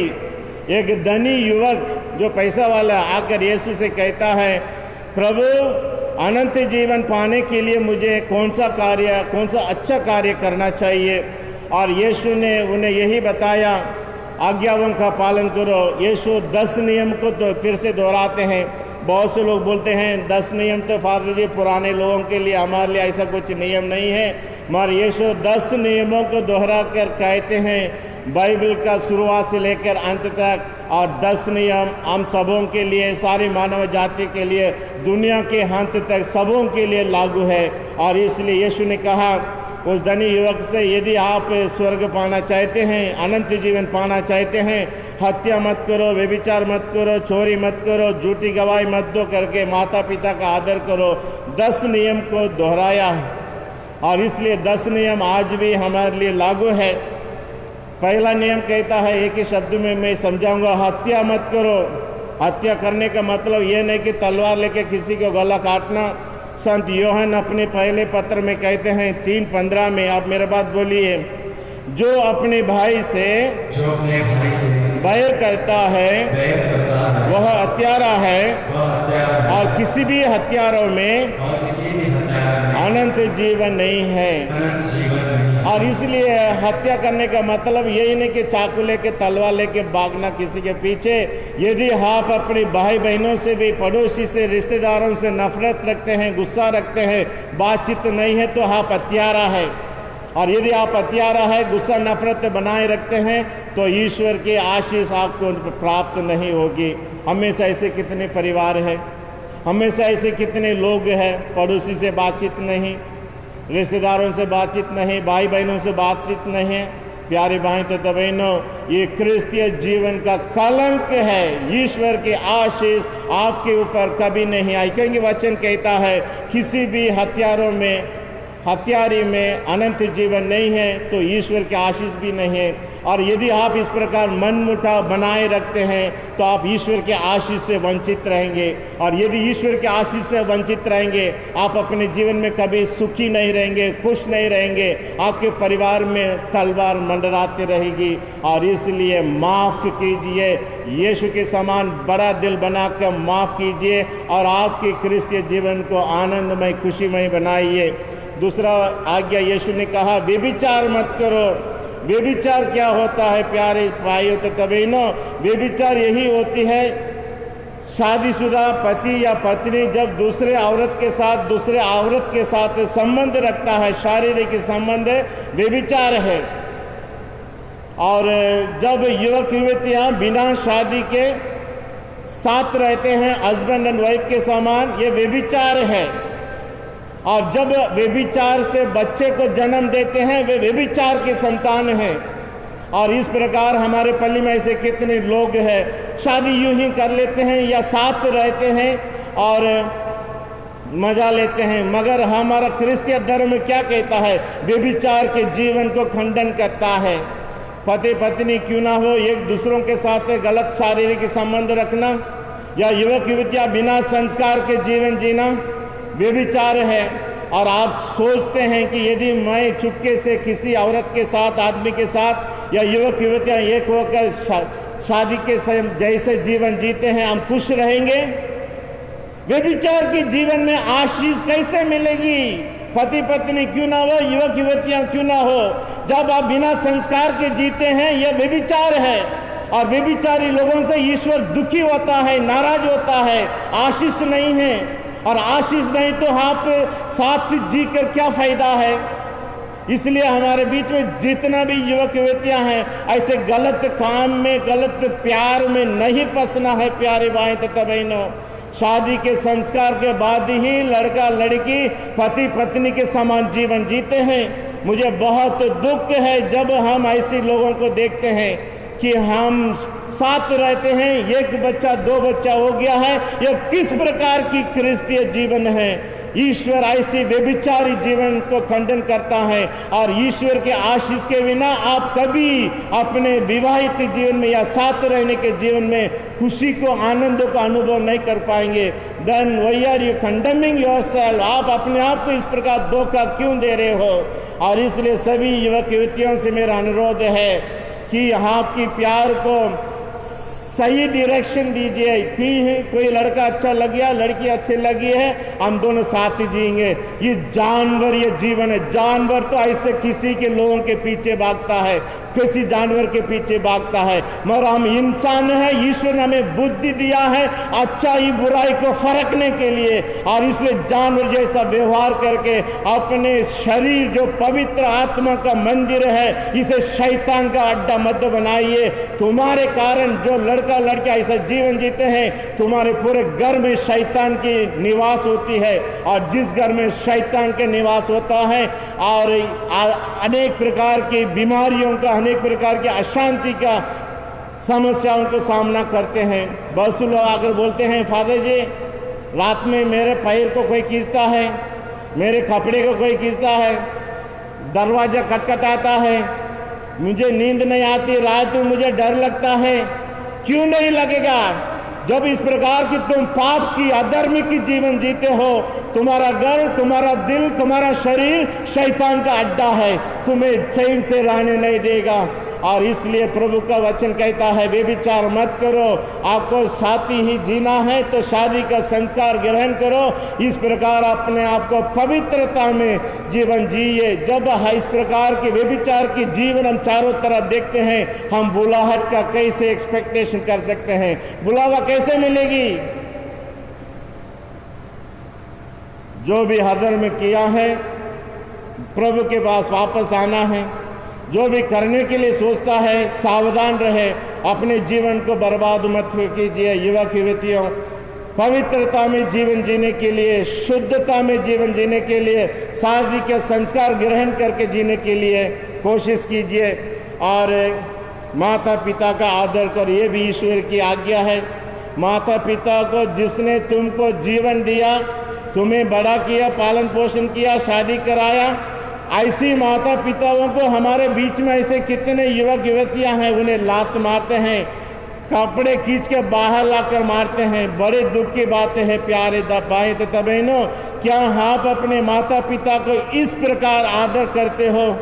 एक धनी युवक जो पैसा वाला आकर यीशु से कहता है, प्रभु अनंत जीवन पाने के लिए मुझे कौन सा अच्छा कार्य करना चाहिए। और यीशु ने उन्हें यही बताया, आज्ञाओं का पालन करो। यीशु 10 नियम को तो फिर से दोहराते हैं। बहुत से लोग बोलते हैं 10 नियम तो फादर जी पुराने लोगों के लिए, हमारे लिए ऐसा कुछ नियम नहीं है। मगर यीशु 10 नियमों को दोहरा कर कहते हैं बाइबल का शुरुआत से लेकर अंत तक, और 10 नियम हम सबों के लिए, सारी मानव जाति के लिए, दुनिया के अंत तक सबों के लिए लागू है। और इसलिए यीशु ने कहा उस धनी युवक से, यदि आप स्वर्ग पाना चाहते हैं, अनंत जीवन पाना चाहते हैं, हत्या मत करो, व्यभिचार मत करो, चोरी मत करो, झूठी गवाही मत दो करके माता पिता का आदर करो। 10 नियम को दोहराया है, और इसलिए 10 नियम आज भी हमारे लिए लागू है। पहला नियम कहता है, एक ही शब्द में मैं समझाऊंगा, हत्या मत करो। हत्या करने का मतलब ये नहीं कि तलवार लेके किसी को गला काटना। संत योहन अपने पहले पत्र में कहते हैं 3:15 में, आप मेरे बात बोलिए, जो अपने भाई से बैर करता है वह हत्यारा है, और किसी भी हत्यारों में अनंत जीवन नहीं है। और इसलिए हत्या करने का मतलब यही नहीं कि चाकू लेके तलवार लेके भागना किसी के पीछे। यदि आप अपने भाई बहनों से भी, पड़ोसी से, रिश्तेदारों से नफरत रखते हैं, गुस्सा रखते हैं, बातचीत नहीं है, तो आप हत्यारा है। और यदि आप हत्यारा है, गुस्सा नफरत बनाए रखते हैं, तो ईश्वर की आशीष आपको प्राप्त नहीं होगी। हमेशा ऐसे कितने परिवार हैं, हमेशा ऐसे कितने लोग हैं, पड़ोसी से बातचीत नहीं, रिश्तेदारों से बातचीत नहीं, भाई बहनों से बातचीत नहीं है। प्यारे भाई तो बहनों, ये क्रिस्तीय जीवन का कलंक है। ईश्वर की आशीष आपके ऊपर कभी नहीं आई, क्योंकि वचन कहता है किसी भी हत्यारी में अनंत जीवन नहीं है, तो ईश्वर की आशीष भी नहीं है। और यदि आप इस प्रकार मन मुटाव बनाए रखते हैं, तो आप ईश्वर के आशीष से वंचित रहेंगे। और यदि ईश्वर के आशीष से वंचित रहेंगे, आप अपने जीवन में कभी सुखी नहीं रहेंगे, खुश नहीं रहेंगे, आपके परिवार में तलवार मंडराती रहेगी। और इसलिए माफ़ कीजिए, यीशु के समान बड़ा दिल बनाकर माफ़ कीजिए, और आपके क्रिस्तीय जीवन को आनंदमय, खुशीमय बनाइए। दूसरा आज्ञा यीशु ने कहा, व्यभिचार मत करो। व्यभिचार क्या होता है प्यारे भाइयों तो बहनों? व्यभिचार यही होती है, शादीशुदा पति या पत्नी जब दूसरे औरत के साथ संबंध रखता है, शारीरिक संबंध, व्यभिचार है। और जब युवक युवतियां बिना शादी के साथ रहते हैं, हस्बैंड एंड वाइफ के समान, ये व्यभिचार है। और जब व्यभिचार से बच्चे को जन्म देते हैं, वे व्यभिचार के संतान हैं। और इस प्रकार हमारे पल्ली में ऐसे कितने लोग हैं, शादी यूं ही कर लेते हैं या साथ रहते हैं और मजा लेते हैं, मगर हमारा क्रिस्तीय धर्म क्या कहता है? व्यभिचार के जीवन को खंडन करता है। पति पत्नी क्यों ना हो, एक दूसरों के साथ गलत शारीरिक संबंध रखना, या युवक युवतियां बिना संस्कार के जीवन जीना व्यभिचार है। और आप सोचते हैं कि यदि मैं चुपके से किसी औरत के साथ, आदमी के साथ, या युवक युवतियां एक होकर शादी के जैसे जीवन जीते हैं, हम खुश रहेंगे? व्यभिचार के जीवन में आशीष कैसे मिलेगी? पति पत्नी क्यों ना हो, युवक युवतियां क्यों ना हो, जब आप बिना संस्कार के जीते हैं, यह व्यभिचार है। और व्यभिचारी लोगों से ईश्वर दुखी होता है, नाराज होता है, आशीष नहीं है। और आशीष नहीं तो आप साथ जीकर क्या फायदा है? इसलिए हमारे बीच में जितना भी युवक युवतियां हैं, ऐसे गलत काम में, गलत प्यार में नहीं फंसना है प्यारे भाई तथा बहनों। शादी के संस्कार के बाद ही लड़का लड़की पति पत्नी के समान जीवन जीते हैं। मुझे बहुत दुख है जब हम ऐसे लोगों को देखते हैं कि हम साथ रहते हैं, एक बच्चा दो बच्चा हो गया है। यह किस प्रकार की क्रिस्तीय जीवन है। ईश्वर ऐसी व्यभिचारी जीवन को खंडन करता है और ईश्वर के आशीष के बिना आप कभी अपने विवाहित जीवन में या साथ रहने के जीवन में खुशी को, आनंद को अनुभव नहीं कर पाएंगे। Then why are you condemning yourself? आप अपने आप को इस प्रकार धोखा क्यों दे रहे हो? और इसलिए सभी युवक युवतियों से मेरा अनुरोध है कि आपकी प्यार को सही डायरेक्शन दीजिए कि कोई लड़का अच्छा लग गया, लड़की अच्छी लगी है, हम दोनों साथ ही जिएंगे। ये जानवर, ये जीवन है। जानवर तो ऐसे किसी के लोगों के पीछे भागता है, किसी जानवर के पीछे भागता है, मगर हम इंसान हैं। ईश्वर ने हमें बुद्धि दिया है अच्छाई बुराई को फरकने के लिए, और इसलिए जानवर जैसा व्यवहार करके अपने शरीर जो पवित्र आत्मा का मंदिर है, इसे शैतान का अड्डा मत बनाइए। तुम्हारे कारण जो लड़का लड़कियां ऐसा जीवन जीते हैं, तुम्हारे पूरे घर में शैतान की निवास होती है, और जिस घर में शैतान के निवास होता है और अनेक प्रकार की बीमारियों का, अनेक प्रकार की अशांति का समस्याओं को सामना करते हैं। बहुत से लोग आकर बोलते हैं, फादर जी रात में मेरे पैर को कोई खींचता है, मेरे कपड़े को कोई खींचता है, दरवाजा खटखटाता है, मुझे नींद नहीं आती, रात में मुझे डर लगता है। क्यों नहीं लगेगा? जब इस प्रकार की तुम पाप की, अधर्म की जीवन जीते हो, तुम्हारा घर, तुम्हारा दिल, तुम्हारा शरीर शैतान का अड्डा है, तुम्हें चैन से रहने नहीं देगा। और इसलिए प्रभु का वचन कहता है, व्यभिचार मत करो, आपको साथी ही जीना है तो शादी का संस्कार ग्रहण करो। इस प्रकार अपने आप को पवित्रता में जीवन जिए। जब इस प्रकार के व्यभिचार की जीवन हम चारों तरफ देखते हैं, हम बुलाहट का कैसे एक्सपेक्टेशन कर सकते हैं? बुलावा कैसे मिलेगी? जो भी अधर्म किया है, प्रभु के पास वापस आना है। जो भी करने के लिए सोचता है, सावधान रहे, अपने जीवन को बर्बाद मत कीजिए। युवक युवतियों, पवित्रता में जीवन जीने के लिए, शुद्धता में जीवन जीने के लिए, शादी के संस्कार ग्रहण करके जीने के लिए कोशिश कीजिए। और माता पिता का आदर कर, ये भी ईश्वर की आज्ञा है। माता पिता को, जिसने तुमको जीवन दिया, तुम्हें बड़ा किया, पालन पोषण किया, शादी कराया, ऐसी माता पिताओं को हमारे बीच में ऐसे कितने युवक युवतियां हैं, उन्हें लात मारते हैं, कपड़े खींच के बाहर लाकर मारते हैं। बड़े दुख की बातें हैं प्यारे भाई तथा बहनों। क्या आप अपने माता पिता को इस प्रकार आदर करते हो?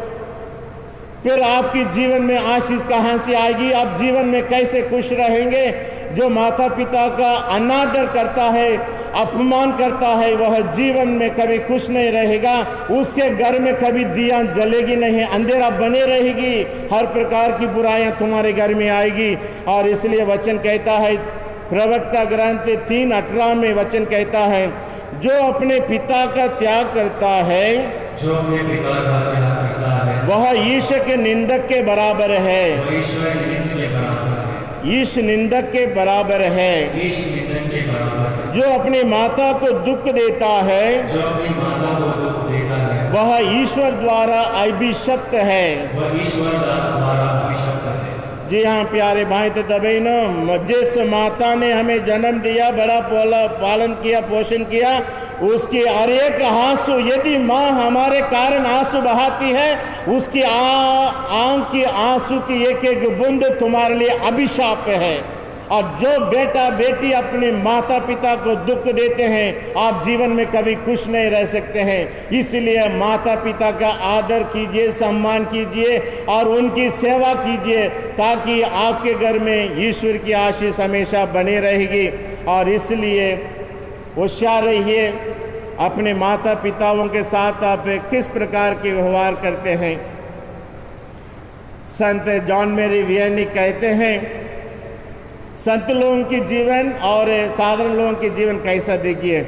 फिर आपकी जीवन में आशीष कहां से आएगी? आप जीवन में कैसे खुश रहेंगे? जो माता पिता का अनादर करता है, अपमान करता है, वह जीवन में कभी खुश नहीं रहेगा। उसके घर में कभी दिया जलेगी नहीं, अंधेरा बने रहेगी। हर प्रकार की बुराइयां तुम्हारे घर में आएगी। और इसलिए वचन कहता है, प्रवक्ता ग्रंथ 3:18 में वचन कहता है, जो अपने पिता का त्याग करता है, जो अपने पिता का त्याग करता है, वह ईश के निंदक के बराबर है। वह ईश्वर के निंदक के बराबर है। ईश निंदक के बराबर है। ईश निंदक के बराबर है। जो अपनी माता को दुख देता है, जो अपनी माता को दुख देता है, वह ईश्वर द्वारा अभिशप्त है। वह ईश्वर द्वारा अभिशप्त है। जी हाँ प्यारे भाई तथा बहनों, जिस माता ने हमें जन्म दिया, बड़ा पालन किया, पोषण किया, उसकी हर एक आंसू, यदि माँ हमारे कारण आंसू बहाती है, उसकी आंख की आंसू की एक एक बूंद तुम्हारे लिए अभिशाप है। और जो बेटा बेटी अपने माता पिता को दुख देते हैं, आप जीवन में कभी खुश नहीं रह सकते हैं। इसलिए माता पिता का आदर कीजिए, सम्मान कीजिए और उनकी सेवा कीजिए, ताकि आपके घर में ईश्वर की आशीष हमेशा बनी रहेगी। और इसलिए होशियार रहिए, अपने माता पिताओं के साथ आप किस प्रकार के व्यवहार करते हैं। संत जॉन मेरी वियनी कहते हैं, संत लोगों की जीवन और साधारण लोगों की जीवन कैसा देखिए।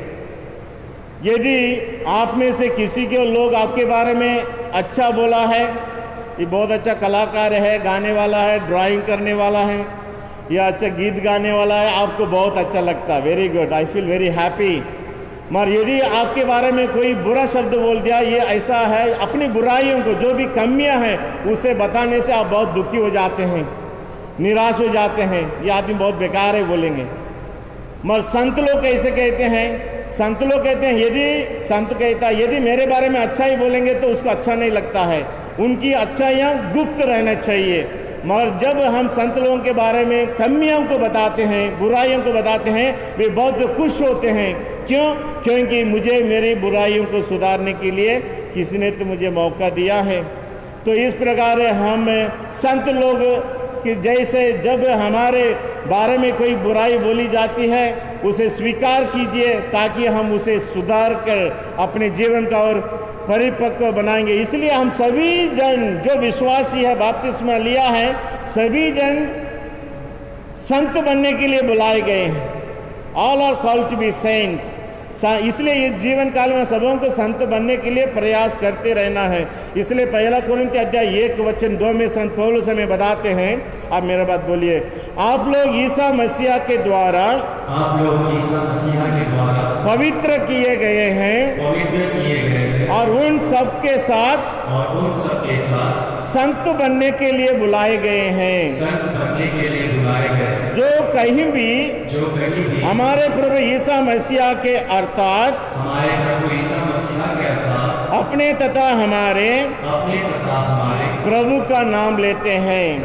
यदि आप में से किसी के लोग आपके बारे में अच्छा बोला है, ये बहुत अच्छा कलाकार है, गाने वाला है, ड्राइंग करने वाला है, या अच्छा गीत गाने वाला है, आपको बहुत अच्छा लगता है, very good, I feel very happy. मगर यदि आपके बारे में कोई बुरा शब्द बोल दिया, ये ऐसा है, अपनी बुराइयों को, जो भी कमियां हैं उसे बताने से आप बहुत दुखी हो जाते हैं, निराश हो जाते हैं, ये आदमी बहुत बेकार है बोलेंगे। मगर संत लोग कैसे कहते हैं? संत लोग कहते हैं, यदि संत कहता है यदि मेरे बारे में अच्छा ही बोलेंगे तो उसको अच्छा नहीं लगता है, उनकी अच्छाइयाँ गुप्त रहना चाहिए। मगर जब हम संत लोगों के बारे में कमियों को बताते हैं, बुराइयों को बताते हैं, वे बहुत खुश होते हैं। क्यों? क्योंकि मुझे मेरी बुराइयों को सुधारने के लिए किसी ने तो मुझे मौका दिया है। तो इस प्रकार हम संत लोग कि जैसे जब हमारे बारे में कोई बुराई बोली जाती है उसे स्वीकार कीजिए, ताकि हम उसे सुधार कर अपने जीवन का और परिपक्व बनाएंगे। इसलिए हम सभी जन जो विश्वासी है, बपतिस्मा लिया है, सभी जन संत बनने के लिए बुलाए गए हैं। All are called to be saints. इसलिए इस जीवन काल में सबों को संत बनने के लिए प्रयास करते रहना है। इसलिए पहला कोरिन्थी अध्याय 1:2 में संत पौलुस हमें बताते हैं, आप मेरा बात बोलिए, आप लोग ईसा मसीह के द्वारा पवित्र किए गए हैं और उन सब के साथ संत बनने के लिए बुलाए गए हैं। जो कहीं भी हमारे प्रभु ईसा मसीह के अर्थात अपने तथा हमारे प्रभु का नाम लेते हैं।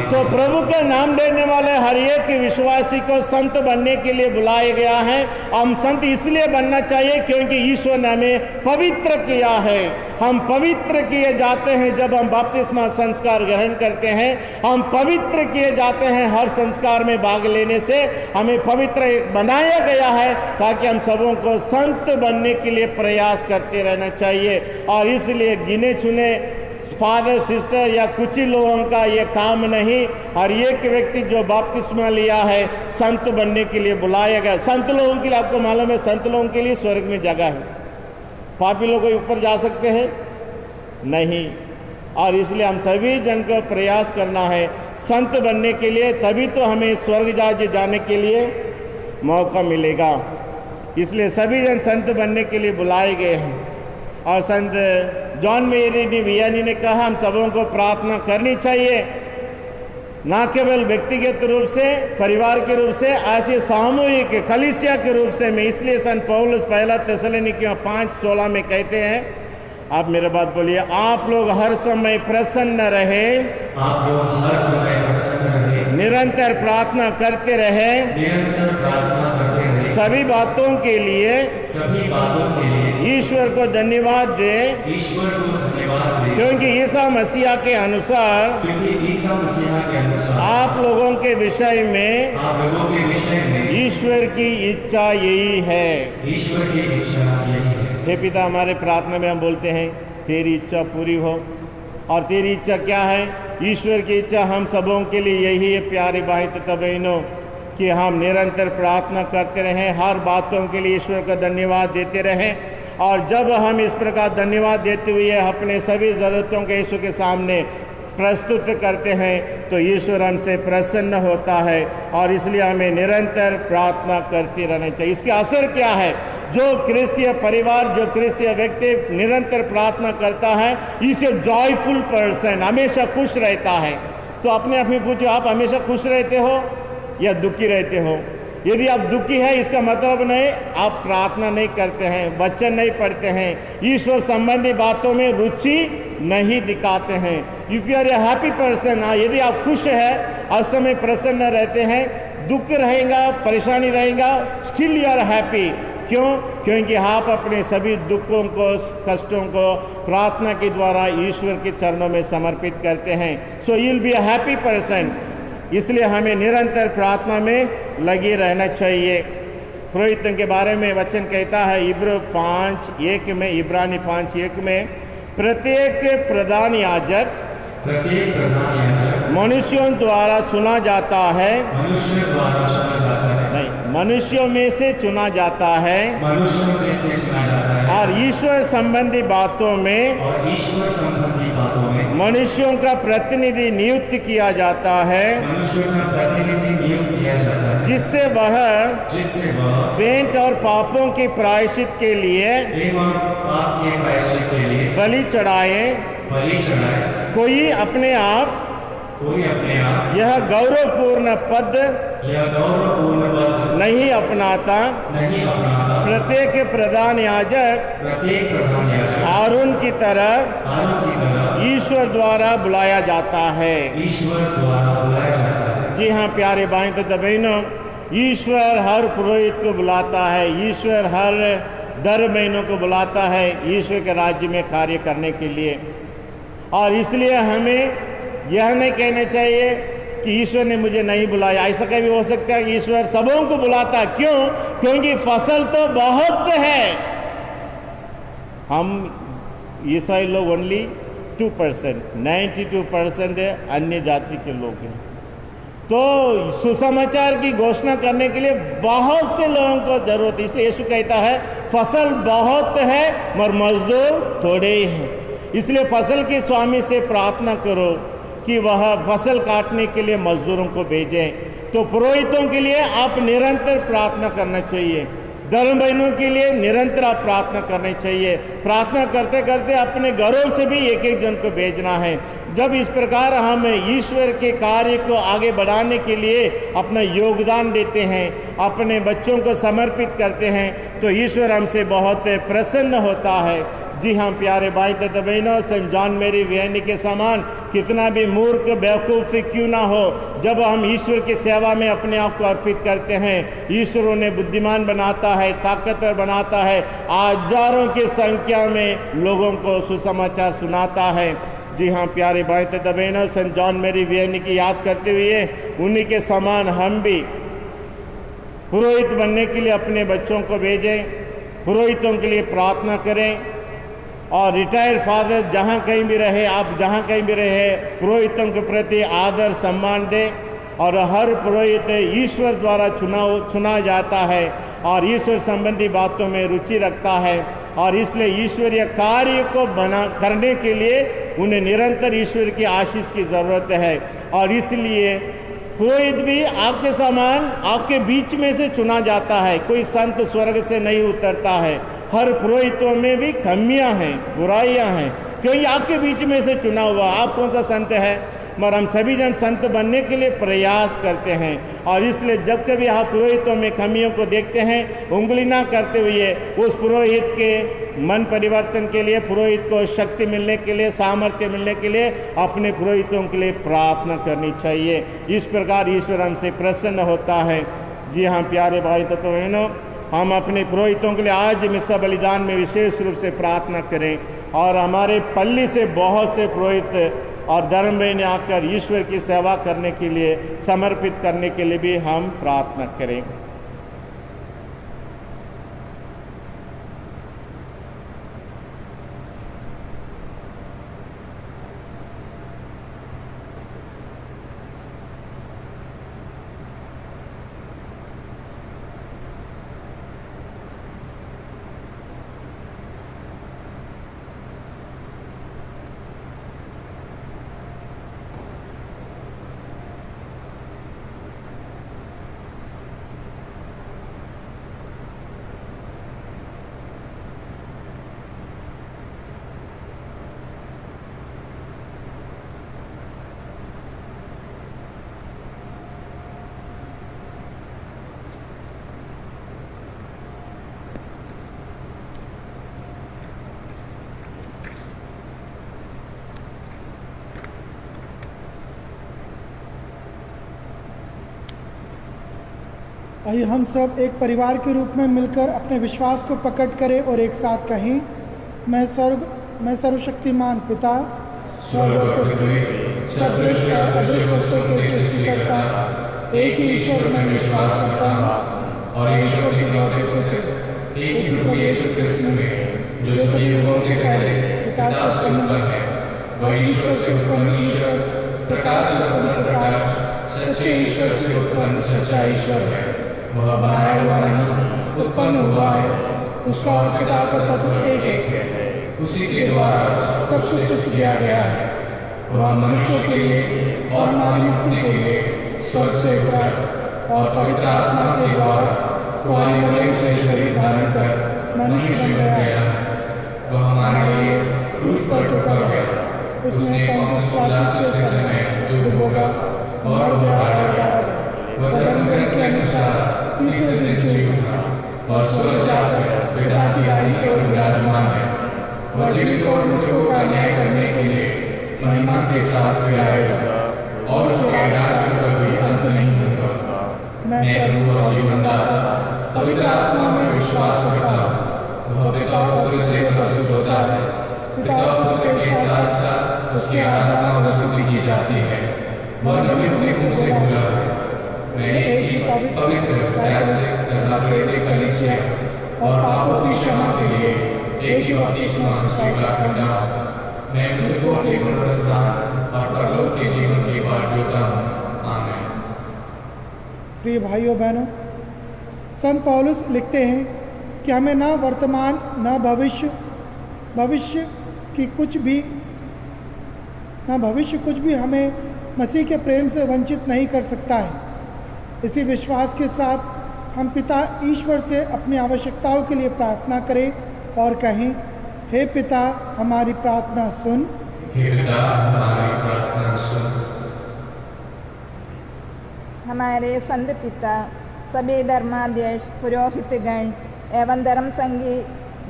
तो प्रभु का नाम लेने वाले हर एक विश्वासी को संत बनने के लिए बुलाया गया है। हम संत इसलिए बनना चाहिए क्योंकि ईश्वर ने हमें पवित्र किया है। हम पवित्र किए जाते हैं जब हम बपतिस्मा संस्कार ग्रहण करते हैं। हम पवित्र किए जाते हैं हर संस्कार में भाग लेने से हमें पवित्र बनाया गया है, ताकि हम सबों को संत बनने के लिए प्रयास करते रहना चाहिए। और इसलिए गिने चुने फादर सिस्टर या कुछ ही लोगों का ये काम नहीं, हर एक व्यक्ति जो बपतिस्मा लिया है संत बनने के लिए बुलाया गया। संत लोगों के लिए आपको मालूम है, संत लोगों के लिए स्वर्ग में जगह है। पापी लोग ऊपर जा सकते हैं नहीं। और इसलिए हम सभी जन को प्रयास करना है संत बनने के लिए, तभी तो हमें स्वर्ग जाने के लिए मौका मिलेगा। इसलिए सभी जन संत बनने के लिए बुलाए गए हैं। और संत जॉन मेरी वियानी ने कहा हम सबों को प्रार्थना करनी चाहिए, ना केवल व्यक्तिगत रूप से, परिवार के रूप से, ऐसे सामूहिक कलीसिया के रूप से। मैं इसलिए संत पौलुस पहला थिस्सलुनीकियों 5:16 में कहते हैं, आप मेरे बात बोलिए, आप लोग हर समय प्रसन्न रहे, आप लोग हर समय प्रसन्न रहे, निरंतर प्रार्थना करते रहे, निरंतर प्रार्थना करते रहे, सभी बातों के लिए ईश्वर को धन्यवाद दे, क्योंकि ईसा मसीह के अनुसार आप लोगों के विषय में ईश्वर की इच्छा यही है। ईश्वर की इच्छा यही है। हे पिता, हमारे प्रार्थना में हम बोलते हैं तेरी इच्छा पूरी हो। और तेरी इच्छा क्या है? ईश्वर की इच्छा हम सबों के लिए यही है प्यारे भाई तथा बहनों, कि हम निरंतर प्रार्थना करते रहें, हर बातों के लिए ईश्वर का धन्यवाद देते रहें। और जब हम इस प्रकार धन्यवाद देते हुए अपने सभी ज़रूरतों के यीशु के सामने प्रस्तुत करते हैं तो ईश्वर हमसे प्रसन्न होता है। और इसलिए हमें निरंतर प्रार्थना करते रहना चाहिए। इसके असर क्या है? जो क्रिस्तीय परिवार, जो क्रिस्तीय व्यक्ति निरंतर प्रार्थना करता है, इसे जॉयफुल पर्सन, हमेशा खुश रहता है। तो अपने आप में पूछो, आप हमेशा खुश रहते हो या दुखी रहते हो? यदि आप दुखी है, इसका मतलब नहीं आप प्रार्थना नहीं करते हैं, वचन नहीं पढ़ते हैं, ईश्वर संबंधी बातों में रुचि नहीं दिखाते हैं। If you are a happy person, यदि आप खुश है, हर समय प्रसन्न रहते हैं, दुख रहेगा, परेशानी रहेगा, स्टिल यू आर हैप्पी। क्यों? क्योंकि आप अपने सभी दुखों को, कष्टों को प्रार्थना के द्वारा ईश्वर के चरणों में समर्पित करते हैं। So you will be a happy person. इसलिए हमें निरंतर प्रार्थना में लगे रहना चाहिए। पुरोहितों के बारे में वचन कहता है इब्रानी 5:1 में, प्रत्येक प्रधान याजक मनुष्यों द्वारा चुना जाता है, मनुष्य द्वारा चुना जाता है, नहीं, मनुष्यों में से चुना जाता है मनुष्यों में से चुना जाता है और ईश्वर संबंधी बातों में और ईश्वर संबंधी बातों में मनुष्यों का प्रतिनिधि नियुक्त किया जाता है, मनुष्यों का प्रतिनिधि नियुक्त किया जाता है, जिससे वह भेंट और पापों के प्रायश्चित के लिए और पाप के प्रायश्चित के लिए बलि चढ़ाए। कोई अपने आप यह गौरवपूर्ण पद नहीं अपनाता। प्रत्येक प्रधान याजक आरोन की तरह ईश्वर द्वारा बुलाया जाता है। जी हाँ प्यारे भाई तथा बहनों, ईश्वर हर पुरोहित को बुलाता है, ईश्वर हर धर्म बहनों को बुलाता है ईश्वर के राज्य में कार्य करने के लिए। और इसलिए हमें यह नहीं कहना चाहिए कि ईश्वर ने मुझे नहीं बुलाया। ऐसा कभी हो सकता है कि ईश्वर सबों को बुलाता है। क्यों? क्योंकि फसल तो बहुत है। हम ईसाई लोग ओनली 2%, 92% अन्य जाति के लोग हैं। तो सुसमाचार की घोषणा करने के लिए बहुत से लोगों को जरूरत है। इसलिए यीशु कहता है फसल बहुत है मगर मजदूर थोड़े ही हैं। इसलिए फसल के स्वामी से प्रार्थना करो कि वह फसल काटने के लिए मजदूरों को भेजें। तो पुरोहितों के लिए आप निरंतर प्रार्थना करना चाहिए, धर्म बहनों के लिए निरंतर आप प्रार्थना करनी चाहिए। प्रार्थना करते करते अपने घरों से भी एक एक जन को भेजना है। जब इस प्रकार हम ईश्वर के कार्य को आगे बढ़ाने के लिए अपना योगदान देते हैं, अपने बच्चों को समर्पित करते हैं, तो ईश्वर हमसे बहुत प्रसन्न होता है। जी हाँ प्यारे भाई तथा बहनों, सेंट जॉन मैरी वियनी के समान कितना भी मूर्ख बेवकूफ़ क्यों ना हो, जब हम ईश्वर की सेवा में अपने आप को अर्पित करते हैं, ईश्वर उन्हें बुद्धिमान बनाता है, ताकतवर बनाता है, हजारों की संख्या में लोगों को सुसमाचार सुनाता है। जी हाँ प्यारे भाई तथा बहनों, सेंट जॉन मैरी वियनी की याद करते हुए उन्हीं के समान हम भी पुरोहित बनने के लिए अपने बच्चों को भेजें, पुरोहितों के लिए प्रार्थना करें। और रिटायर्ड फादर जहाँ कहीं भी रहे, आप जहाँ कहीं भी रहे, पुरोहितों के प्रति आदर सम्मान दें। और हर पुरोहित ईश्वर द्वारा चुना जाता है और ईश्वर संबंधी बातों में रुचि रखता है, और इसलिए ईश्वरीय कार्य को करने के लिए उन्हें निरंतर ईश्वर की आशीष की ज़रूरत है। और इसलिए पुरोहित भी आपके समान आपके बीच में से चुना जाता है। कोई संत स्वर्ग से नहीं उतरता है। हर पुरोहितों में भी कमियां हैं, बुराइयां हैं, क्योंकि आपके बीच में से चुना हुआ। आप कौन सा संत है? मगर हम सभी जन संत बनने के लिए प्रयास करते हैं। और इसलिए जब कभी आप पुरोहितों में कमियों को देखते हैं, उंगली ना करते हुए उस पुरोहित के मन परिवर्तन के लिए, पुरोहित को शक्ति मिलने के लिए, सामर्थ्य मिलने के लिए अपने पुरोहितों के लिए प्रार्थना करनी चाहिए। इस प्रकार ईश्वर हमसे प्रसन्न होता है। जी हाँ प्यारे भाई तत्व बहनों, हम अपने पुरोहितों के लिए आज मिस्सा बलिदान में विशेष रूप से प्रार्थना करें। और हमारे पल्ली से बहुत से पुरोहित और धर्म बहन आकर ईश्वर की सेवा करने के लिए, समर्पित करने के लिए भी हम प्रार्थना करें। आइए हम सब एक परिवार के रूप में मिलकर अपने विश्वास को प्रकट करें और एक साथ कहें, मैं सर्वशक्तिमान पिता, स्वर्ग और पृथ्वी, सब दृश्य और अदृश्य वस्तुओं के सृष्टिकर्ता, एक ही ईश्वर में विश्वास करता हूँ और ईश्वर के इकलौते पुत्र, एक ही प्रभु यीशु क्रिस्त में, जो सभी युगों के पहले पिता से उत्पन्न है, वह ईश्वर से उत्पन्न ईश्वर, प्रकाश से उत्पन्न प्रकाश, सच्चे ईश्वर से उत्पन्न सच्चा ईश्वर है। वह बनाया हुआ नहीं, उत्पन्न हुआ है। उसका और पिता का तत्व एक है। उसी के द्वारा सब कुछ सृष्टि किया गया है। वह मनुष्यों के लिए और हमारी मुक्ति के लिए स्वर्ग से उतरा और पवित्र आत्मा के द्वारा कुंवारी मरियम से शरीर धारण कर मनुष्य बन गया। वह हमारे लिए क्रूस पर ठोका गया। उसने पौलुस पिलातुस के समय युद्ध भोगा और वह मारा गया। वह धर्मग्रंथ के अनुसार तीसरे दिन जी उठा और स्वर्ग जाकर पिता की दाहिनी ओर विराजमान है। वह जीवित और मृतकों का न्याय करने के लिए महिमा के साथ फिर आएगा और उसके राज्य का भी अंत नहीं होगा। मैं प्रभु और जीवनदाता पवित्र आत्मा में विश्वास करता हूँ। वह पिता और पुत्र से प्रस्तुत होता है। पिता और पुत्र के साथ साथ उसकी आराधना और स्तुति की जाती है। वह नबियों के मुंह से बोला है। मैं एक ही पवित्र कैथोलिक तथा प्रेरित कलीसिया और पापों की क्षमा के लिए एक ही बपतिस्मा स्वीकार करता हूँ। मैं मृतकों के पुनरुत्थान और परलोक के जीवन की बाट जोता हूँ। आमीन। प्रिय भाइयों बहनों, संत पौलुस लिखते हैं कि हमें न वर्तमान न भविष्य की कुछ भी हमें मसीह के प्रेम से वंचित नहीं कर सकता है। इसी विश्वास के साथ हम पिता ईश्वर से अपनी आवश्यकताओं के लिए प्रार्थना करें और कहें, हे पिता हमारी प्रार्थना सुन। हे पिता हमारी प्रार्थना सुन। हमारे संत पिता, सभी धर्माध्यक्ष, पुरोहितगण एवं धर्म संगी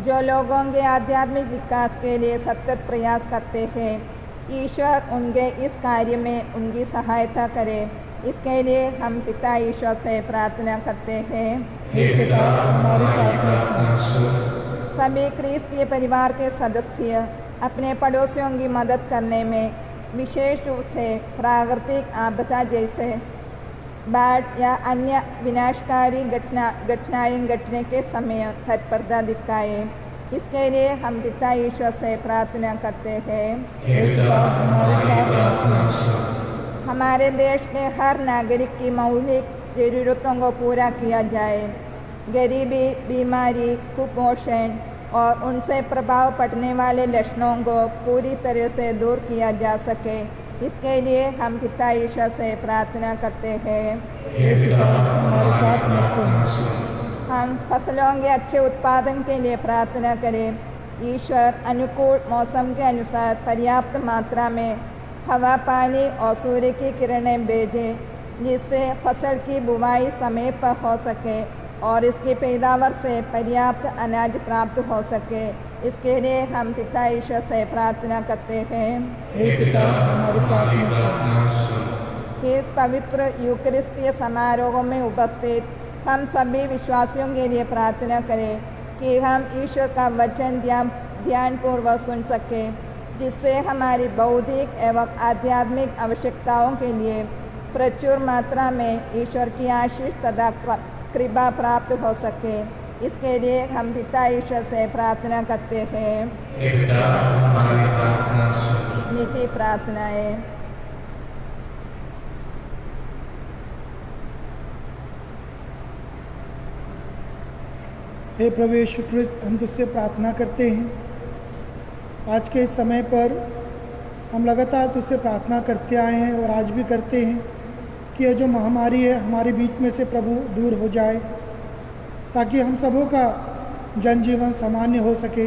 जो लोगों के आध्यात्मिक विकास के लिए सतत प्रयास करते हैं, ईश्वर उनके इस कार्य में उनकी सहायता करे। इसके लिए हम पिता ईश्वर से प्रार्थना करते हैं, हे पिता हमारी प्रार्थना सुन। सभी क्रिस्तीय परिवार के सदस्य अपने पड़ोसियों की मदद करने में, विशेष रूप से प्राकृतिक आपदा जैसे बाढ़ या अन्य विनाशकारी घटनाएं घटने के समय तत्परता दिखाए। इसके लिए हम पिता ईश्वर से प्रार्थना करते हैं, हे पिता हमारी प्रार्थना सुन। हमारे देश के हर नागरिक की मौलिक ज़रूरतों को पूरा किया जाए। गरीबी, बीमारी, कुपोषण और उनसे प्रभाव पड़ने वाले लक्षणों को पूरी तरह से दूर किया जा सके। इसके लिए हम पिता ईश्वर से प्रार्थना करते हैं, हे पिता हमारी प्रार्थना सुन। हम फसलों के अच्छे उत्पादन के लिए प्रार्थना करें। ईश्वर अनुकूल मौसम के अनुसार पर्याप्त मात्रा में हवा, पानी और सूर्य की किरणें भेजें, जिससे फसल की बुवाई समय पर हो सके और इसकी पैदावार से पर्याप्त अनाज प्राप्त हो सके। इसके लिए हम पिता ईश्वर से प्रार्थना करते हैं, हे पिता हमारी प्रार्थना सुन। इस पवित्र यूकरिस्तीय समारोह में उपस्थित हम सभी विश्वासियों के लिए प्रार्थना करें कि हम ईश्वर का वचन ध्यानपूर्वक सुन सकें, जिससे हमारी बौद्धिक एवं आध्यात्मिक आवश्यकताओं के लिए प्रचुर मात्रा में ईश्वर की आशीष तथा कृपा प्राप्त हो सके। इसके लिए हम पिता ईश्वर से प्रार्थना करते हैं, हे पिता हमारी प्रार्थना सुन। निजी प्रार्थनाएं। हे प्रभु यीशु ख्रिस्त, हम तुझसे प्रार्थना करते हैं। आज के इस समय पर हम लगातार तुझसे प्रार्थना करते आए हैं और आज भी करते हैं कि यह जो महामारी है हमारे बीच में से प्रभु दूर हो जाए, ताकि हम सबों का जनजीवन सामान्य हो सके,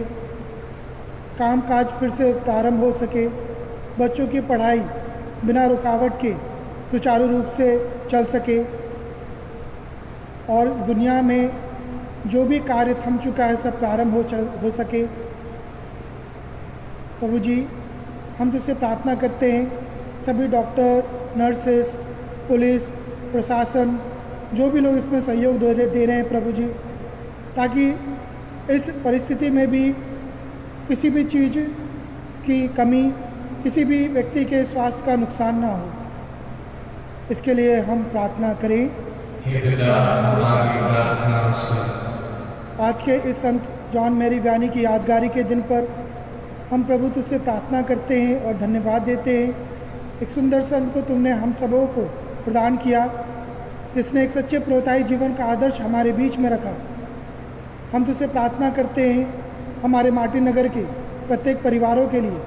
कामकाज फिर से प्रारंभ हो सके, बच्चों की पढ़ाई बिना रुकावट के सुचारू रूप से चल सके और दुनिया में जो भी कार्य थम चुका है सब प्रारंभ हो सके। प्रभु जी, हम तुझसे प्रार्थना करते हैं, सभी डॉक्टर, नर्सेस, पुलिस, प्रशासन, जो भी लोग इसमें सहयोग दे रहे हैं प्रभु जी, ताकि इस परिस्थिति में भी किसी भी चीज़ की कमी, किसी भी व्यक्ति के स्वास्थ्य का नुकसान ना हो। इसके लिए हम प्रार्थना करें, हे पिता हमारी प्रार्थना सुन। आज के इस संत जॉन मैरी व्यानी की यादगारी के दिन पर हम प्रभु तुझसे प्रार्थना करते हैं और धन्यवाद देते हैं। एक सुंदर संत को तुमने हम सबों को प्रदान किया। जिसने एक सच्चे प्रोताई जीवन का आदर्श हमारे बीच में रखा। हम तुझसे प्रार्थना करते हैं हमारे मार्टिन नगर के प्रत्येक परिवारों के लिए,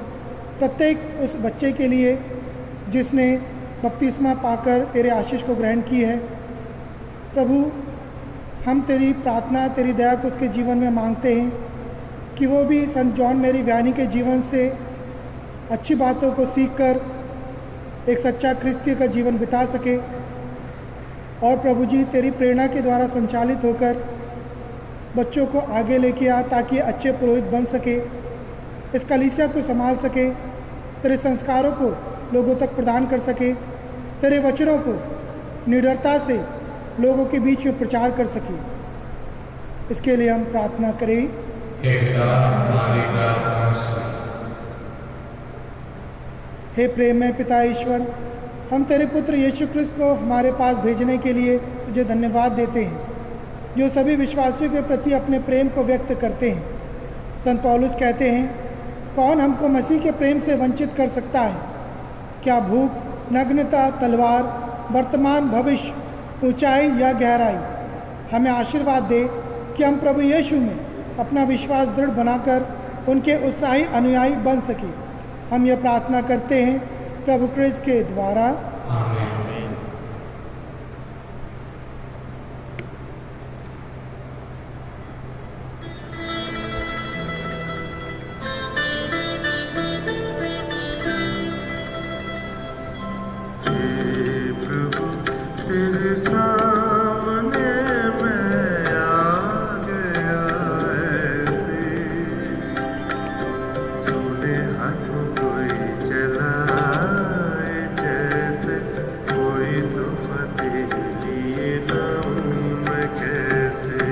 प्रत्येक उस बच्चे के लिए जिसने बपतिस्मा पाकर तेरे आशीष को ग्रहण की है। प्रभु, हम तेरी प्रार्थना, तेरी दया को उसके जीवन में मांगते हैं कि वो भी संत जॉन मेरी व्यानी के जीवन से अच्छी बातों को सीखकर एक सच्चा क्रिस्तीय का जीवन बिता सके, और प्रभु जी तेरी प्रेरणा के द्वारा संचालित होकर बच्चों को आगे लेके आ ताकि अच्छे पुरोहित बन सके, इस कलीसिया को संभाल सके, तेरे संस्कारों को लोगों तक प्रदान कर सके, तेरे वचनों को निडरता से लोगों के बीच में प्रचार कर सके। इसके लिए हम प्रार्थना करें। हे पिता, हमारी प्रार्थना सुन। हे प्रेम में पिता ईश्वर, हम तेरे पुत्र यीशु क्रिस्त को हमारे पास भेजने के लिए तुझे धन्यवाद देते हैं, जो सभी विश्वासियों के प्रति अपने प्रेम को व्यक्त करते हैं। संत पौलुस कहते हैं, कौन हमको मसीह के प्रेम से वंचित कर सकता है? क्या भूख, नग्नता, तलवार, वर्तमान, भविष्य, ऊंचाई या गहराई? हमें आशीर्वाद दे कि हम प्रभु यीशु में अपना विश्वास दृढ़ बनाकर उनके उत्साही अनुयायी बन सके। हम यह प्रार्थना करते हैं प्रभु क्रिस्त के द्वारा। आमीन। तेरे सामने मैं आ गया ऐसे, सोने हाथों कोई चलाए जैसे, कोई तो फतेह लिए ना हूँ मैं कैसे।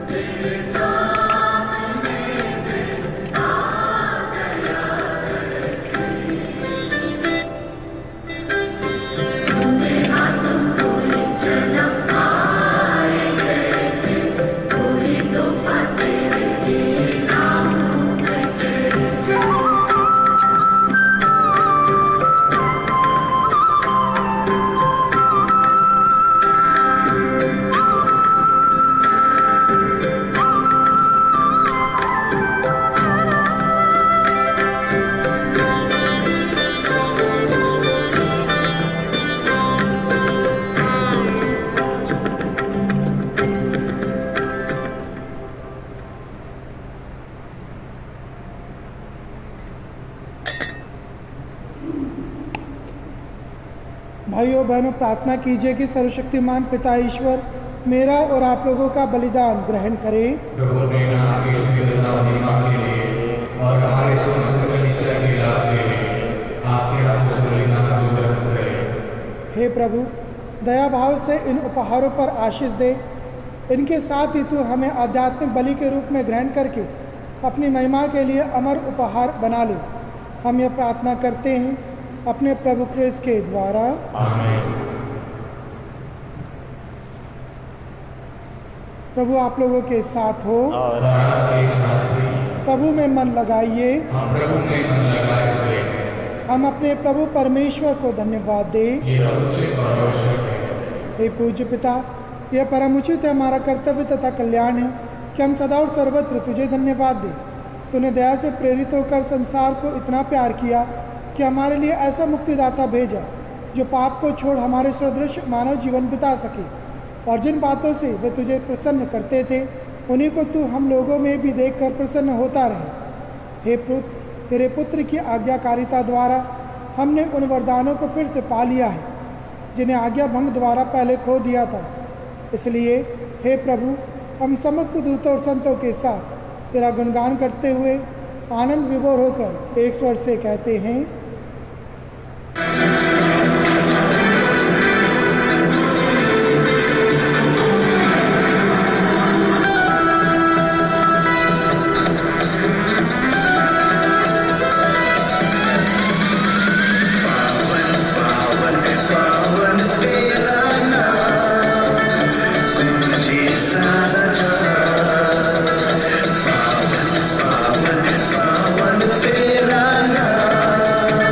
तेरे सामने मैं आ गया ऐसे, भाइयों बहनों, प्रार्थना कीजिए कि सर्वशक्तिमान पिता ईश्वर मेरा और आप लोगों का बलिदान ग्रहण करे। प्रभु अपने नाम की शुद्धता और महिमा के लिए और हमारे समस्त कलीसिया के लाभ के लिए आपके हाथों से बलिदान को ग्रहण करें। हे प्रभु, दया भाव से इन उपहारों पर आशीष दे। इनके साथ ही तू हमें आध्यात्मिक बलि के रूप में ग्रहण करके अपनी महिमा के लिए अमर उपहार बना ले। हम यह प्रार्थना करते हैं अपने प्रभु क्रिस्त के द्वारा। आमीन। प्रभु आप लोगों के साथ हो और आपके साथ भी। प्रभु में मन लगाइए। हम प्रभु में मन लगाए हुए हैं। हम अपने प्रभु परमेश्वर को धन्यवाद दें। ये उचित और आवश्यक है। हे पूज्य पिता, यह परम उचित है, हमारा कर्तव्य तथा कल्याण है कि हम सदा और सर्वत्र तुझे धन्यवाद दें। तूने दया से प्रेरित होकर संसार को इतना प्यार किया कि हमारे लिए ऐसा मुक्तिदाता भेजा जो पाप को छोड़ हमारे सदृश मानव जीवन बिता सके, और जिन बातों से वे तुझे प्रसन्न करते थे उन्हीं को तू हम लोगों में भी देखकर प्रसन्न होता रहे। हे पुत्र, तेरे पुत्र की आज्ञाकारिता द्वारा हमने उन वरदानों को फिर से पा लिया है जिन्हें आज्ञा भंग द्वारा पहले खो दिया था। इसलिए हे प्रभु, हम समस्त दूतों और संतों के साथ तेरा गुणगान करते हुए आनंद विभोर होकर एक स्वर से कहते हैं, पावन तेरा नाम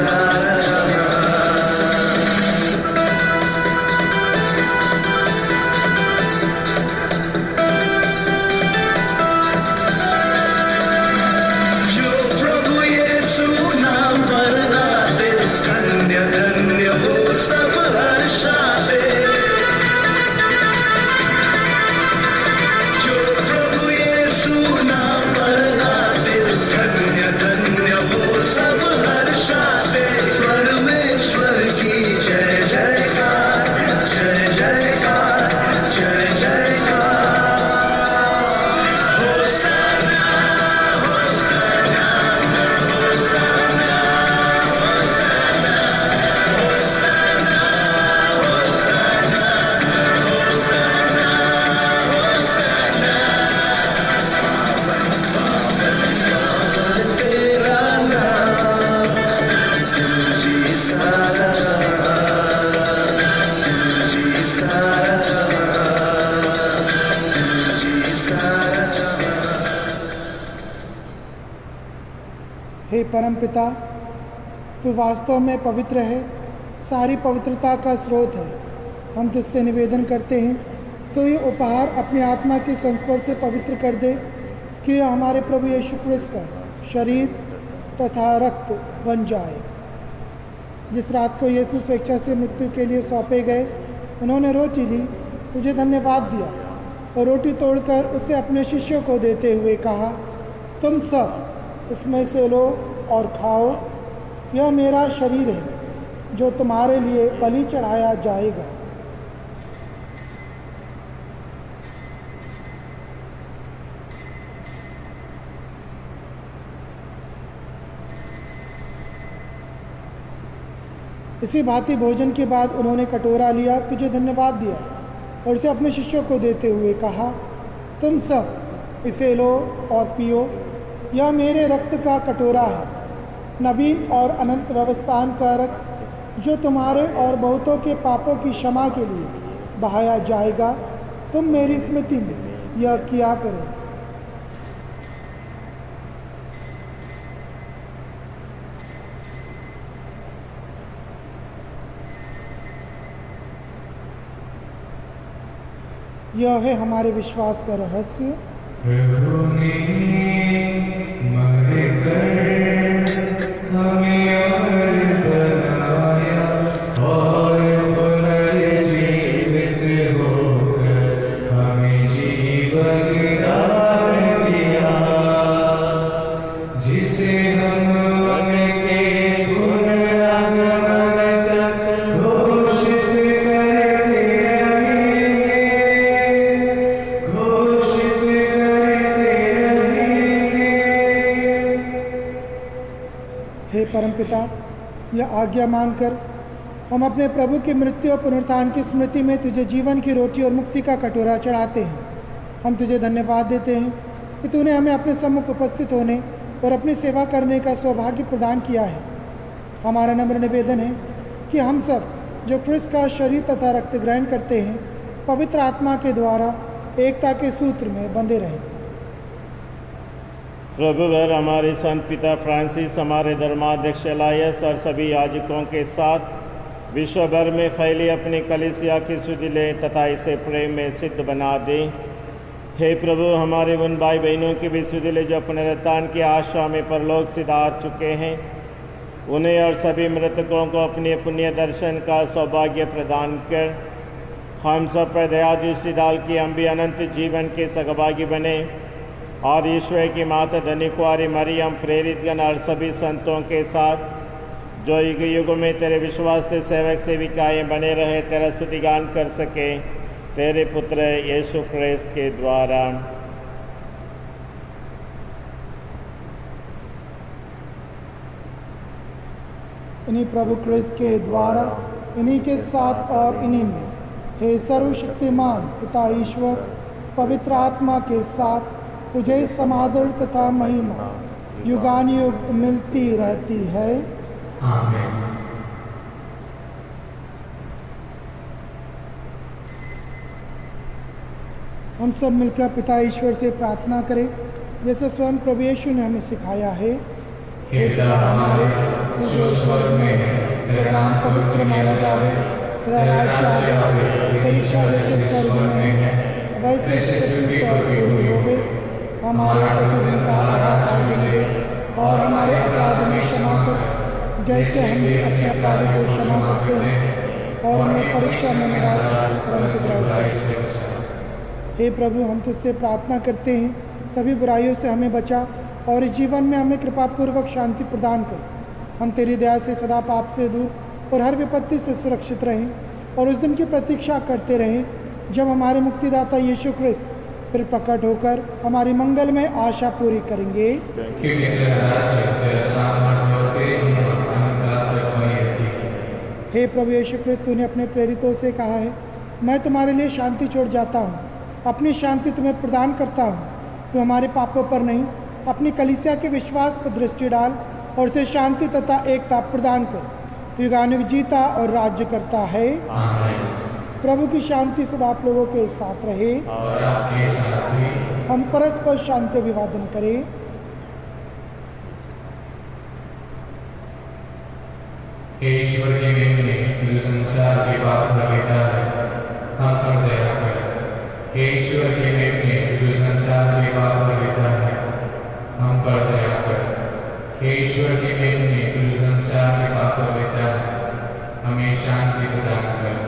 सारा जहां जो प्रभु यीशु नाम पर आते धन्य धन्य वो सब हर्षाते जो प्रभु यीशु नाम पर आते धन्य धन्य वो सब हर्षाते परमेश्वर की जय जयकार जय जयकार जय जयकार होसाना होसाना होसाना होसाना होसाना होसाना होसाना होसाना तेरा नाम जी सारा जहां जी सारा जहां जी सारा जहां हे परम पिता, तू वास्तव में पवित्र है, सारी पवित्रता का स्रोत है। हम तुझसे निवेदन करते हैं तो ये उपहार अपनी आत्मा के संस्पर्श से पवित्र कर दे कि यह हमारे प्रभु यीशु क्रिस्त का शरीर तथा रक्त बन जाए। जिस रात को यीशु स्वेच्छा से मृत्यु के लिए सौंपे गए, उन्होंने रोटी ली, तुझे धन्यवाद दिया और रोटी तोड़कर उसे अपने शिष्यों को देते हुए कहा, तुम सब इसमें से लो और खाओ, यह मेरा शरीर है जो तुम्हारे लिए बलि चढ़ाया जाएगा। इसी भांति भोजन के बाद उन्होंने कटोरा लिया, तुझे धन्यवाद दिया और उसे अपने शिष्यों को देते हुए कहा, तुम सब इसे लो और पियो, यह मेरे रक्त का कटोरा है, नवीन और अनंत व्यवस्थान का रक्त जो तुम्हारे और बहुतों के पापों की क्षमा के लिए बहाया जाएगा। तुम मेरी स्मृति में यह किया करो। यह है हमारे विश्वास का रहस्य। प्रभु ने मरकर हमें अमर बनाया और पुनर्जीवित होकर हमें जीवन दान दिया, जिसे हम उनके पुनरागमन तक घोषित करते रहेंगे, घोषित करते रहेंगे। हे परमपिता, यह आज्ञा मानकर हम अपने प्रभु की मृत्यु और पुनरुत्थान की स्मृति में तुझे जीवन की रोटी और मुक्ति का कटोरा चढ़ाते हैं। हम तुझे धन्यवाद देते हैं कि तूने हमें अपने सम्मुख उपस्थित होने और अपनी सेवा करने का सौभाग्य प्रदान किया है। हमारा नम्र निवेदन है कि हम सब जो क्रिस्त का शरीर तथा रक्त ग्रहण करते हैं, पवित्र आत्मा के द्वारा एकता के सूत्र में बंधे रहें। प्रभुवर हमारे संत पिता फ्रांसिस, हमारे धर्माध्यक्ष एलायस और सभी याजकों के साथ विश्व भर में फैली अपनी कलीसिया की सुधिले तथा इसे प्रेम में सिद्ध बना दे। हे प्रभु, हमारे उन भाई बहनों की भी सुधिले जो पुनरुत्थान की आशा में परलोक सिधार चुके हैं, उन्हें और सभी मृतकों को अपने पुण्य दर्शन का सौभाग्य प्रदान कर हम सब पर दया दृष्टि डाल के हम भी अनंत जीवन के सहभागी बने और ईश्वर की माता धन्य कुंवारी मरियम, प्रेरित गण और सभी संतों के साथ जो युग युग में तेरे विश्वास के सेवक सेविकाएं बने रहे, तेरा स्तुतिगान कर सके, तेरे पुत्र यीशु क्रिस्त के द्वारा। इन्हीं प्रभु क्रिस्त के द्वारा, इन्हीं के साथ और इन्हीं में, हे सर्वशक्तिमान पिता ईश्वर, पवित्र आत्मा के साथ तुझे समादर तथा महिमा युगान युग मिलती रहती है। आमीन। हम सब मिलकर पिता ईश्वर से प्रार्थना करें जैसे स्वयं प्रभु यीशु ने हमें सिखाया है। हे पिता हमारे, जो स्वर्ग में है, तेरा नाम पवित्र माना जावे, तेरा राज्य आवे, तेरी इच्छा जैसे स्वर्ग में है वैसे पृथ्वी पर भी पूरी हो। हमारा प्रतिदिन का आहार आज मिले और हमारे अपराध में क्षमा कर जैसे हम भी अपने अपराधियों को क्षमा करते हैं, और हमें परीक्षा में न डाल परंतु बुराई से बचा। हे प्रभु, हम तुझसे प्रार्थना करते हैं, सभी बुराइयों से हमें बचा और इस जीवन में हमें कृपापूर्वक शांति प्रदान कर। हम तेरी दया से सदा पाप से दूर और हर विपत्ति से सुरक्षित रहें और उस दिन की प्रतीक्षा करते रहें जब हमारे मुक्तिदाता यीशु ख्रिस्त फिर प्रकट होकर हमारी मंगल में आशा पूरी करेंगे। क्योंकि तेरा राज्य, तेरा सामर्थ्य और तेरी महिमा अनंत तक बनी रहती है। हे प्रभु यीशु ख्रिस्त, तूने अपने प्रेरितों से कहा है, मैं तुम्हारे लिए शांति छोड़ जाता हूँ, अपनी शांति तुम्हें प्रदान करता हूँ। तू हमारे पापों पर नहीं, अपनी कलीसिया के विश्वास पर दृष्टि डाल और उसे शांति तथा एकता प्रदान कर। तू युगानुग जीता और राज्य करता है। आमीन। प्रभु की शांति सदा आप लोगों के साथ रहे और आपके साथ भी। हम परस्पर शांति अभिवादन करें। हे ईश्वर के मेमने, जो संसार के पाप धो लेता है, हम पर दया कर। हे ईश्वर के मेमने, जो संसार के पाप धो लेता है, हम पर दया कर। हे ईश्वर के मेमने, जो संसार के पाप धो लेता है, हमें शांति प्रदान कर।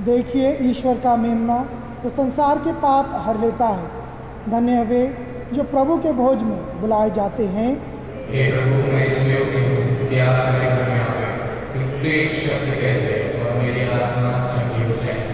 देखिए ईश्वर का मेमना जो संसार के पाप हर लेता है। धन्य है वे जो प्रभु के भोज में बुलाए जाते हैं। हे प्रभु, मैं इस योग्य हूँ कि आप मेरे घर में आवे, किंतु एक शब्द कह दे और मेरी आत्मा चंगी हो जाएगी।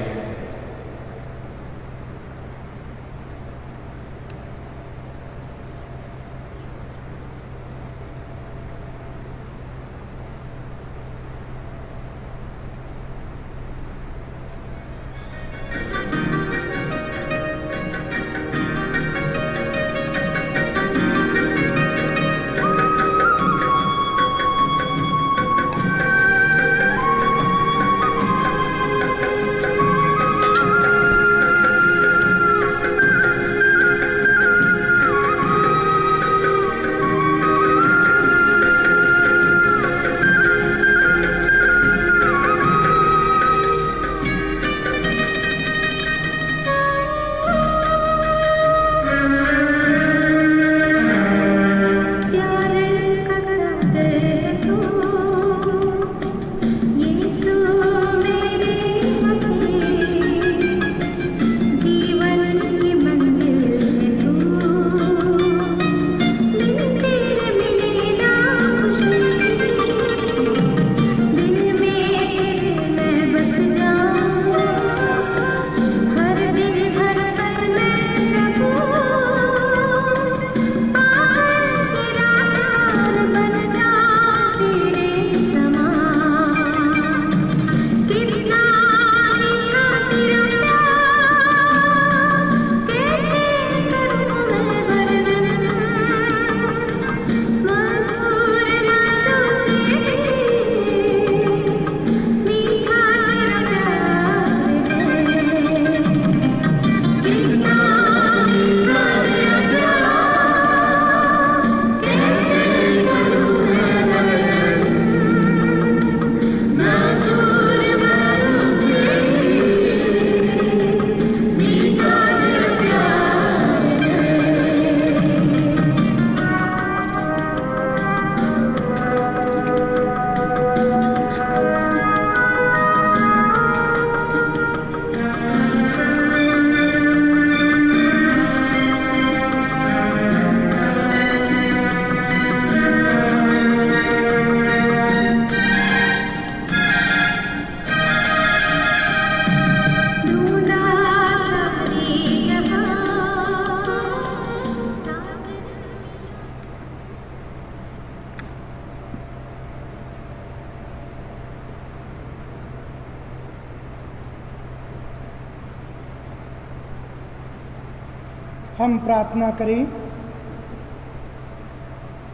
हम प्रार्थना करें।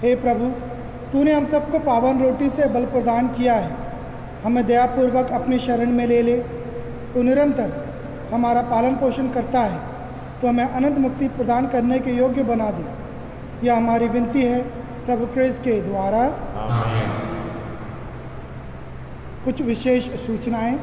हे प्रभु, तूने हम सबको पावन रोटी से बल प्रदान किया है हमें दयापूर्वक अपनी शरण में ले ले, तो निरंतर हमारा पालन पोषण करता है, तो हमें अनंत मुक्ति प्रदान करने के योग्य बना दे। यह हमारी विनती है प्रभु क्रिस्त के द्वारा। कुछ विशेष सूचनाएं।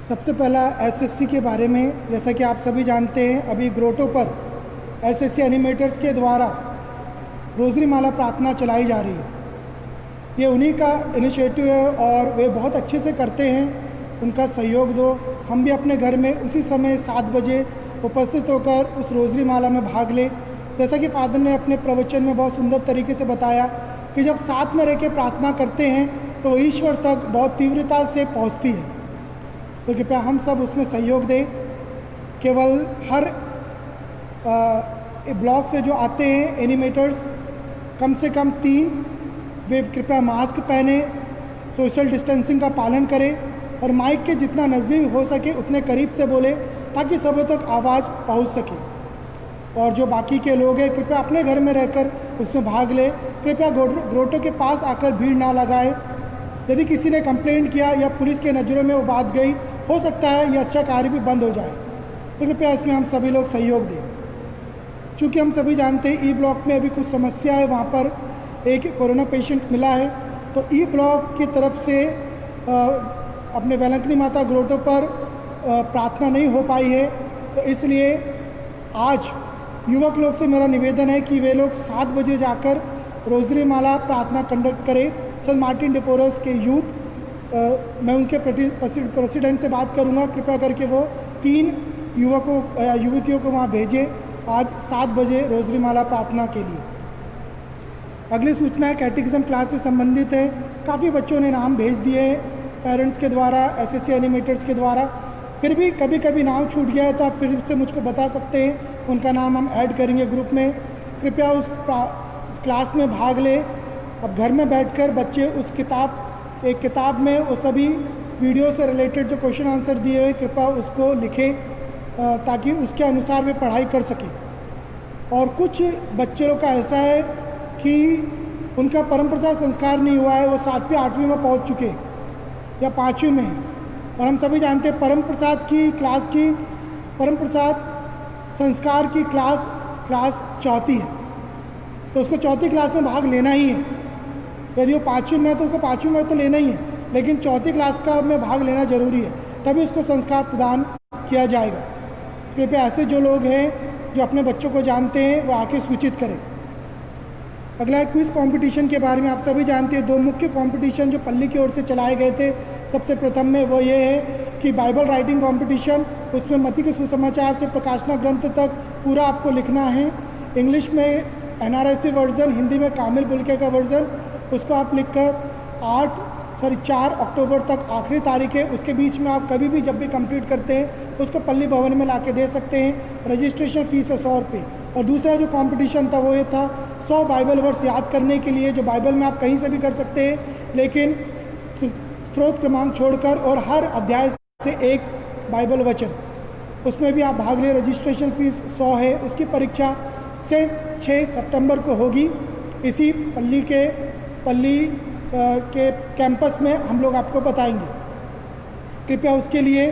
सबसे पहला एसएससी के बारे में, जैसा कि आप सभी जानते हैं, अभी ग्रोटो पर एसएससी एनिमेटर्स के द्वारा रोजरी माला प्रार्थना चलाई जा रही है। ये उन्हीं का इनिशिएटिव है और वे बहुत अच्छे से करते हैं, उनका सहयोग दो। हम भी अपने घर में उसी समय 7 बजे उपस्थित होकर उस रोजरी माला में भाग लें। जैसा कि फादर ने अपने प्रवचन में बहुत सुंदर तरीके से बताया कि जब साथ में रह के प्रार्थना करते हैं तो वो ईश्वर तक बहुत तीव्रता से पहुंचती है। तो कृपया हम सब उसमें सहयोग दें। केवल हर ब्लॉक से जो आते हैं एनिमेटर्स, कम से कम 3 वे कृपया मास्क पहने, सोशल डिस्टेंसिंग का पालन करें और माइक के जितना नज़दीक हो सके उतने करीब से बोले ताकि सबों तक आवाज़ पहुंच सके। और जो बाकी के लोग हैं कृपया अपने घर में रहकर उसमें भाग ले। कृपया ग्रोटो के पास आकर भीड़ ना लगाए। यदि किसी ने कंप्लेंट किया या पुलिस के नज़रों में वो बात गई, हो सकता है ये अच्छा कार्य भी बंद हो जाए। तो कृपया इसमें हम सभी लोग सहयोग दें। चूँकि हम सभी जानते हैं ई ब्लॉक में अभी कुछ समस्या है, वहाँ पर एक कोरोना पेशेंट मिला है, तो ई ब्लॉक की तरफ से अपने वेलंकनी माता ग्रोटो पर प्रार्थना नहीं हो पाई है। तो इसलिए आज युवक लोग से मेरा निवेदन है कि वे लोग 7 बजे जाकर रोजरी माला प्रार्थना कंडक्ट करें। सेंट मार्टिन डे पोरस के यूथ, मैं उनके प्रेसिडेंट से बात करूंगा, कृपया करके वो 3 युवकों युवतियों को वहाँ भेजें आज 7 बजे रोजरी माला प्रार्थना के लिए। अगली सूचना है कैटेकिज्म क्लास से संबंधित है। काफ़ी बच्चों ने नाम भेज दिए हैं पेरेंट्स के द्वारा, एसएससी एनिमेटर्स के द्वारा। फिर भी कभी कभी नाम छूट गया है तो आप फिर से मुझको बता सकते हैं, उनका नाम हम ऐड करेंगे ग्रुप में। कृपया उस क्लास में भाग लें। अब घर में बैठकर बच्चे उस एक किताब में वो सभी वीडियो से रिलेटेड जो क्वेश्चन आंसर दिए हुए कृपया उसको लिखें ताकि उसके अनुसार वे पढ़ाई कर सकें। और कुछ बच्चे लोग का ऐसा है कि उनका परम प्रसाद संस्कार नहीं हुआ है, वो 7वीं 8वीं में पहुंच चुके या 5वीं में हैं। और हम सभी जानते हैं परम प्रसाद संस्कार की क्लास 4थी है, तो उसको 4थी क्लास में भाग लेना ही है। यदि वो 5वीं में है तो उसको 5वीं में तो लेना ही है, लेकिन 4थी क्लास का में भाग लेना जरूरी है, तभी उसको संस्कार प्रदान किया जाएगा। कृपया ऐसे जो लोग हैं जो अपने बच्चों को जानते हैं वो आके सूचित करें। अगला है क्विज कंपटीशन के बारे में। आप सभी जानते हैं 2 मुख्य कंपटीशन जो पल्ली की ओर से चलाए गए थे। सबसे प्रथम में वो ये है कि बाइबल राइटिंग कंपटीशन, उसमें मत्ती के सुसमाचार से प्रकाशना ग्रंथ तक पूरा आपको लिखना है। इंग्लिश में NRSV वर्जन, हिंदी में कामिल बुल्के का वर्जन, उसको आप लिखकर 4 अक्टूबर तक आखिरी तारीख है, उसके बीच में आप कभी भी जब भी कंप्लीट करते हैं उसको पल्ली भवन में लाके दे सकते हैं। रजिस्ट्रेशन फीस है 100 रुपये। और दूसरा जो कंपटीशन था वो ये था 100 बाइबल वर्स याद करने के लिए, जो बाइबल में आप कहीं से भी कर सकते हैं लेकिन स्रोत क्रमांक छोड़कर, और हर अध्याय से एक बाइबल वचन, उसमें भी आप भाग लें। रजिस्ट्रेशन फीस 100 है। उसकी परीक्षा से 6 सितंबर को होगी। इसी पल्ली के कैंपस में हम लोग आपको बताएंगे। कृपया उसके लिए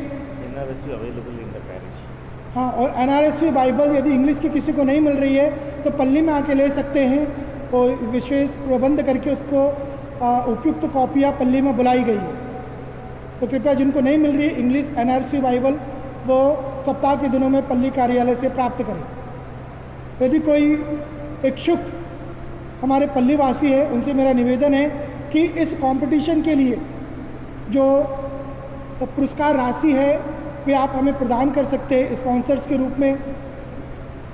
हाँ, और NRSV बाइबल यदि इंग्लिश की किसी को नहीं मिल रही है तो पल्ली में आके ले सकते हैं। और विशेष प्रबंध करके उसको उपयुक्त कॉपियाँ पल्ली में बुलाई गई है। तो कृपया जिनको नहीं मिल रही है इंग्लिश NRSV बाइबल, वो सप्ताह के दिनों में पल्ली कार्यालय से प्राप्त करें। यदि कोई इच्छुक हमारे पल्ली वासी है, उनसे मेरा निवेदन है कि इस कंपटीशन के लिए जो पुरस्कार राशि है वे आप हमें प्रदान कर सकते हैं स्पॉन्सर्स के रूप में,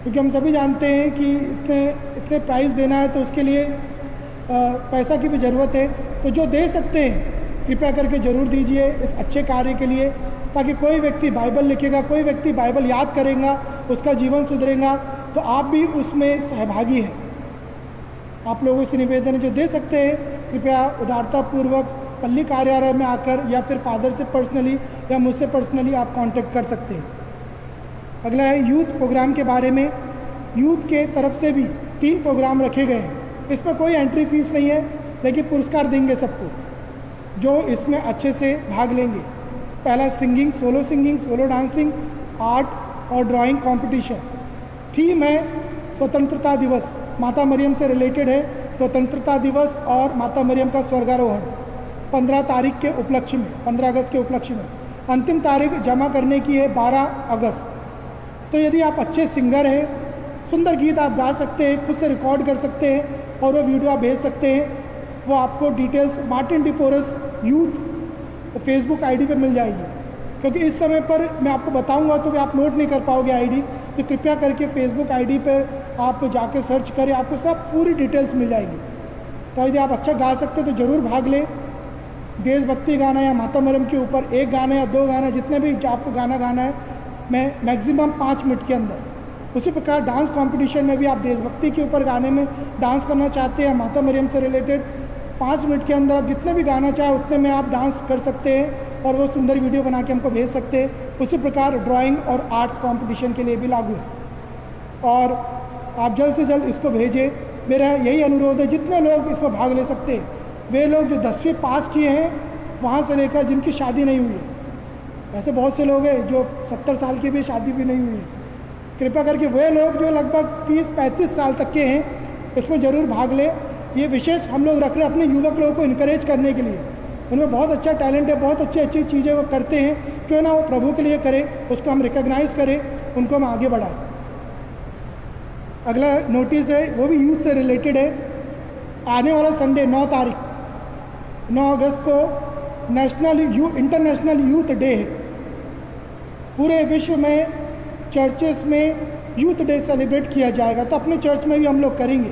क्योंकि हम सभी जानते हैं कि इतने प्राइज़ देना है तो उसके लिए पैसा की भी ज़रूरत है। तो जो दे सकते हैं कृपया करके ज़रूर दीजिए इस अच्छे कार्य के लिए। ताकि कोई व्यक्ति बाइबल लिखेगा, कोई व्यक्ति बाइबल याद करेगा, उसका जीवन सुधरेगा, तो आप भी उसमें सहभागी हैं। आप लोगों से निवेदन जो दे सकते हैं, कृपया उदारतापूर्वक पल्ली कार्यालय में आकर या फिर फादर से पर्सनली या मुझसे पर्सनली आप कांटेक्ट कर सकते हैं। अगला है यूथ प्रोग्राम के बारे में। यूथ के तरफ से भी 3 प्रोग्राम रखे गए हैं। इसमें कोई एंट्री फीस नहीं है, लेकिन पुरस्कार देंगे सबको जो इसमें अच्छे से भाग लेंगे। पहला सिंगिंग, सोलो डांसिंग, आर्ट और ड्राइंग कंपटीशन। थीम है स्वतंत्रता दिवस, माता मरियम से रिलेटेड है। स्वतंत्रता दिवस और माता मरियम का स्वर्गारोहण 15 तारीख के उपलक्ष्य में, 15 अगस्त के उपलक्ष्य में। अंतिम तारीख जमा करने की है 12 अगस्त। तो यदि आप अच्छे सिंगर हैं, सुंदर गीत आप गा सकते हैं, खुद से रिकॉर्ड कर सकते हैं और वो वीडियो आप भेज सकते हैं, वो आपको डिटेल्स मार्टिन डिपोरस यूथ फेसबुक आईडी पे मिल जाएगी। क्योंकि इस समय पर मैं आपको बताऊंगा तो भी आप नोट नहीं कर पाओगे आईडी, तो कृपया करके फेसबुक आईडी पे आप जाके सर्च करें, आपको सब पूरी डिटेल्स मिल जाएगी। तो यदि आप अच्छा गा सकते तो ज़रूर भाग लें। देशभक्ति गाना या माता मरियम के ऊपर 1 गाना या 2 गाना, जितने भी आपको गाना गाना है, मैं मैक्सिमम 5 मिनट के अंदर। उसी प्रकार डांस कंपटीशन में भी आप देशभक्ति के ऊपर गाने में डांस करना चाहते हैं, माता मरियम से रिलेटेड, 5 मिनट के अंदर आप जितने भी गाना चाहे उतने में आप डांस कर सकते हैं और वो सुंदर वीडियो बना के हमको भेज सकते हैं। उसी प्रकार ड्राइंग और आर्ट्स कंपटीशन के लिए भी लागू है और आप जल्द से जल्द इसको भेजें। मेरा यही अनुरोध है, जितने लोग इसमें भाग ले सकते हैं, वे लोग जो 10वीं पास किए हैं वहाँ से लेकर जिनकी शादी नहीं हुई है। ऐसे बहुत से लोग हैं जो 70 साल की भी शादी भी नहीं हुई है। कृपया करके वे लोग जो लगभग 30-35 साल तक के हैं इसमें ज़रूर भाग ले। ये विशेष हम लोग रख रहे हैं अपने युवक लोगों को इनकरेज करने के लिए। उनमें बहुत अच्छा टैलेंट है, बहुत अच्छी चीज़ें वो करते हैं, क्यों ना वो प्रभु के लिए करें, उसको हम रिकॉग्नाइज़ करें, उनको हम आगे बढ़ाएं। अगला नोटिस है वो भी यूथ से रिलेटेड है। आने वाला संडे 9 तारीख 9 अगस्त को इंटरनेशनल यूथ डे है। पूरे विश्व में चर्चेस में यूथ डे सेलिब्रेट किया जाएगा, तो अपने चर्च में भी हम लोग करेंगे।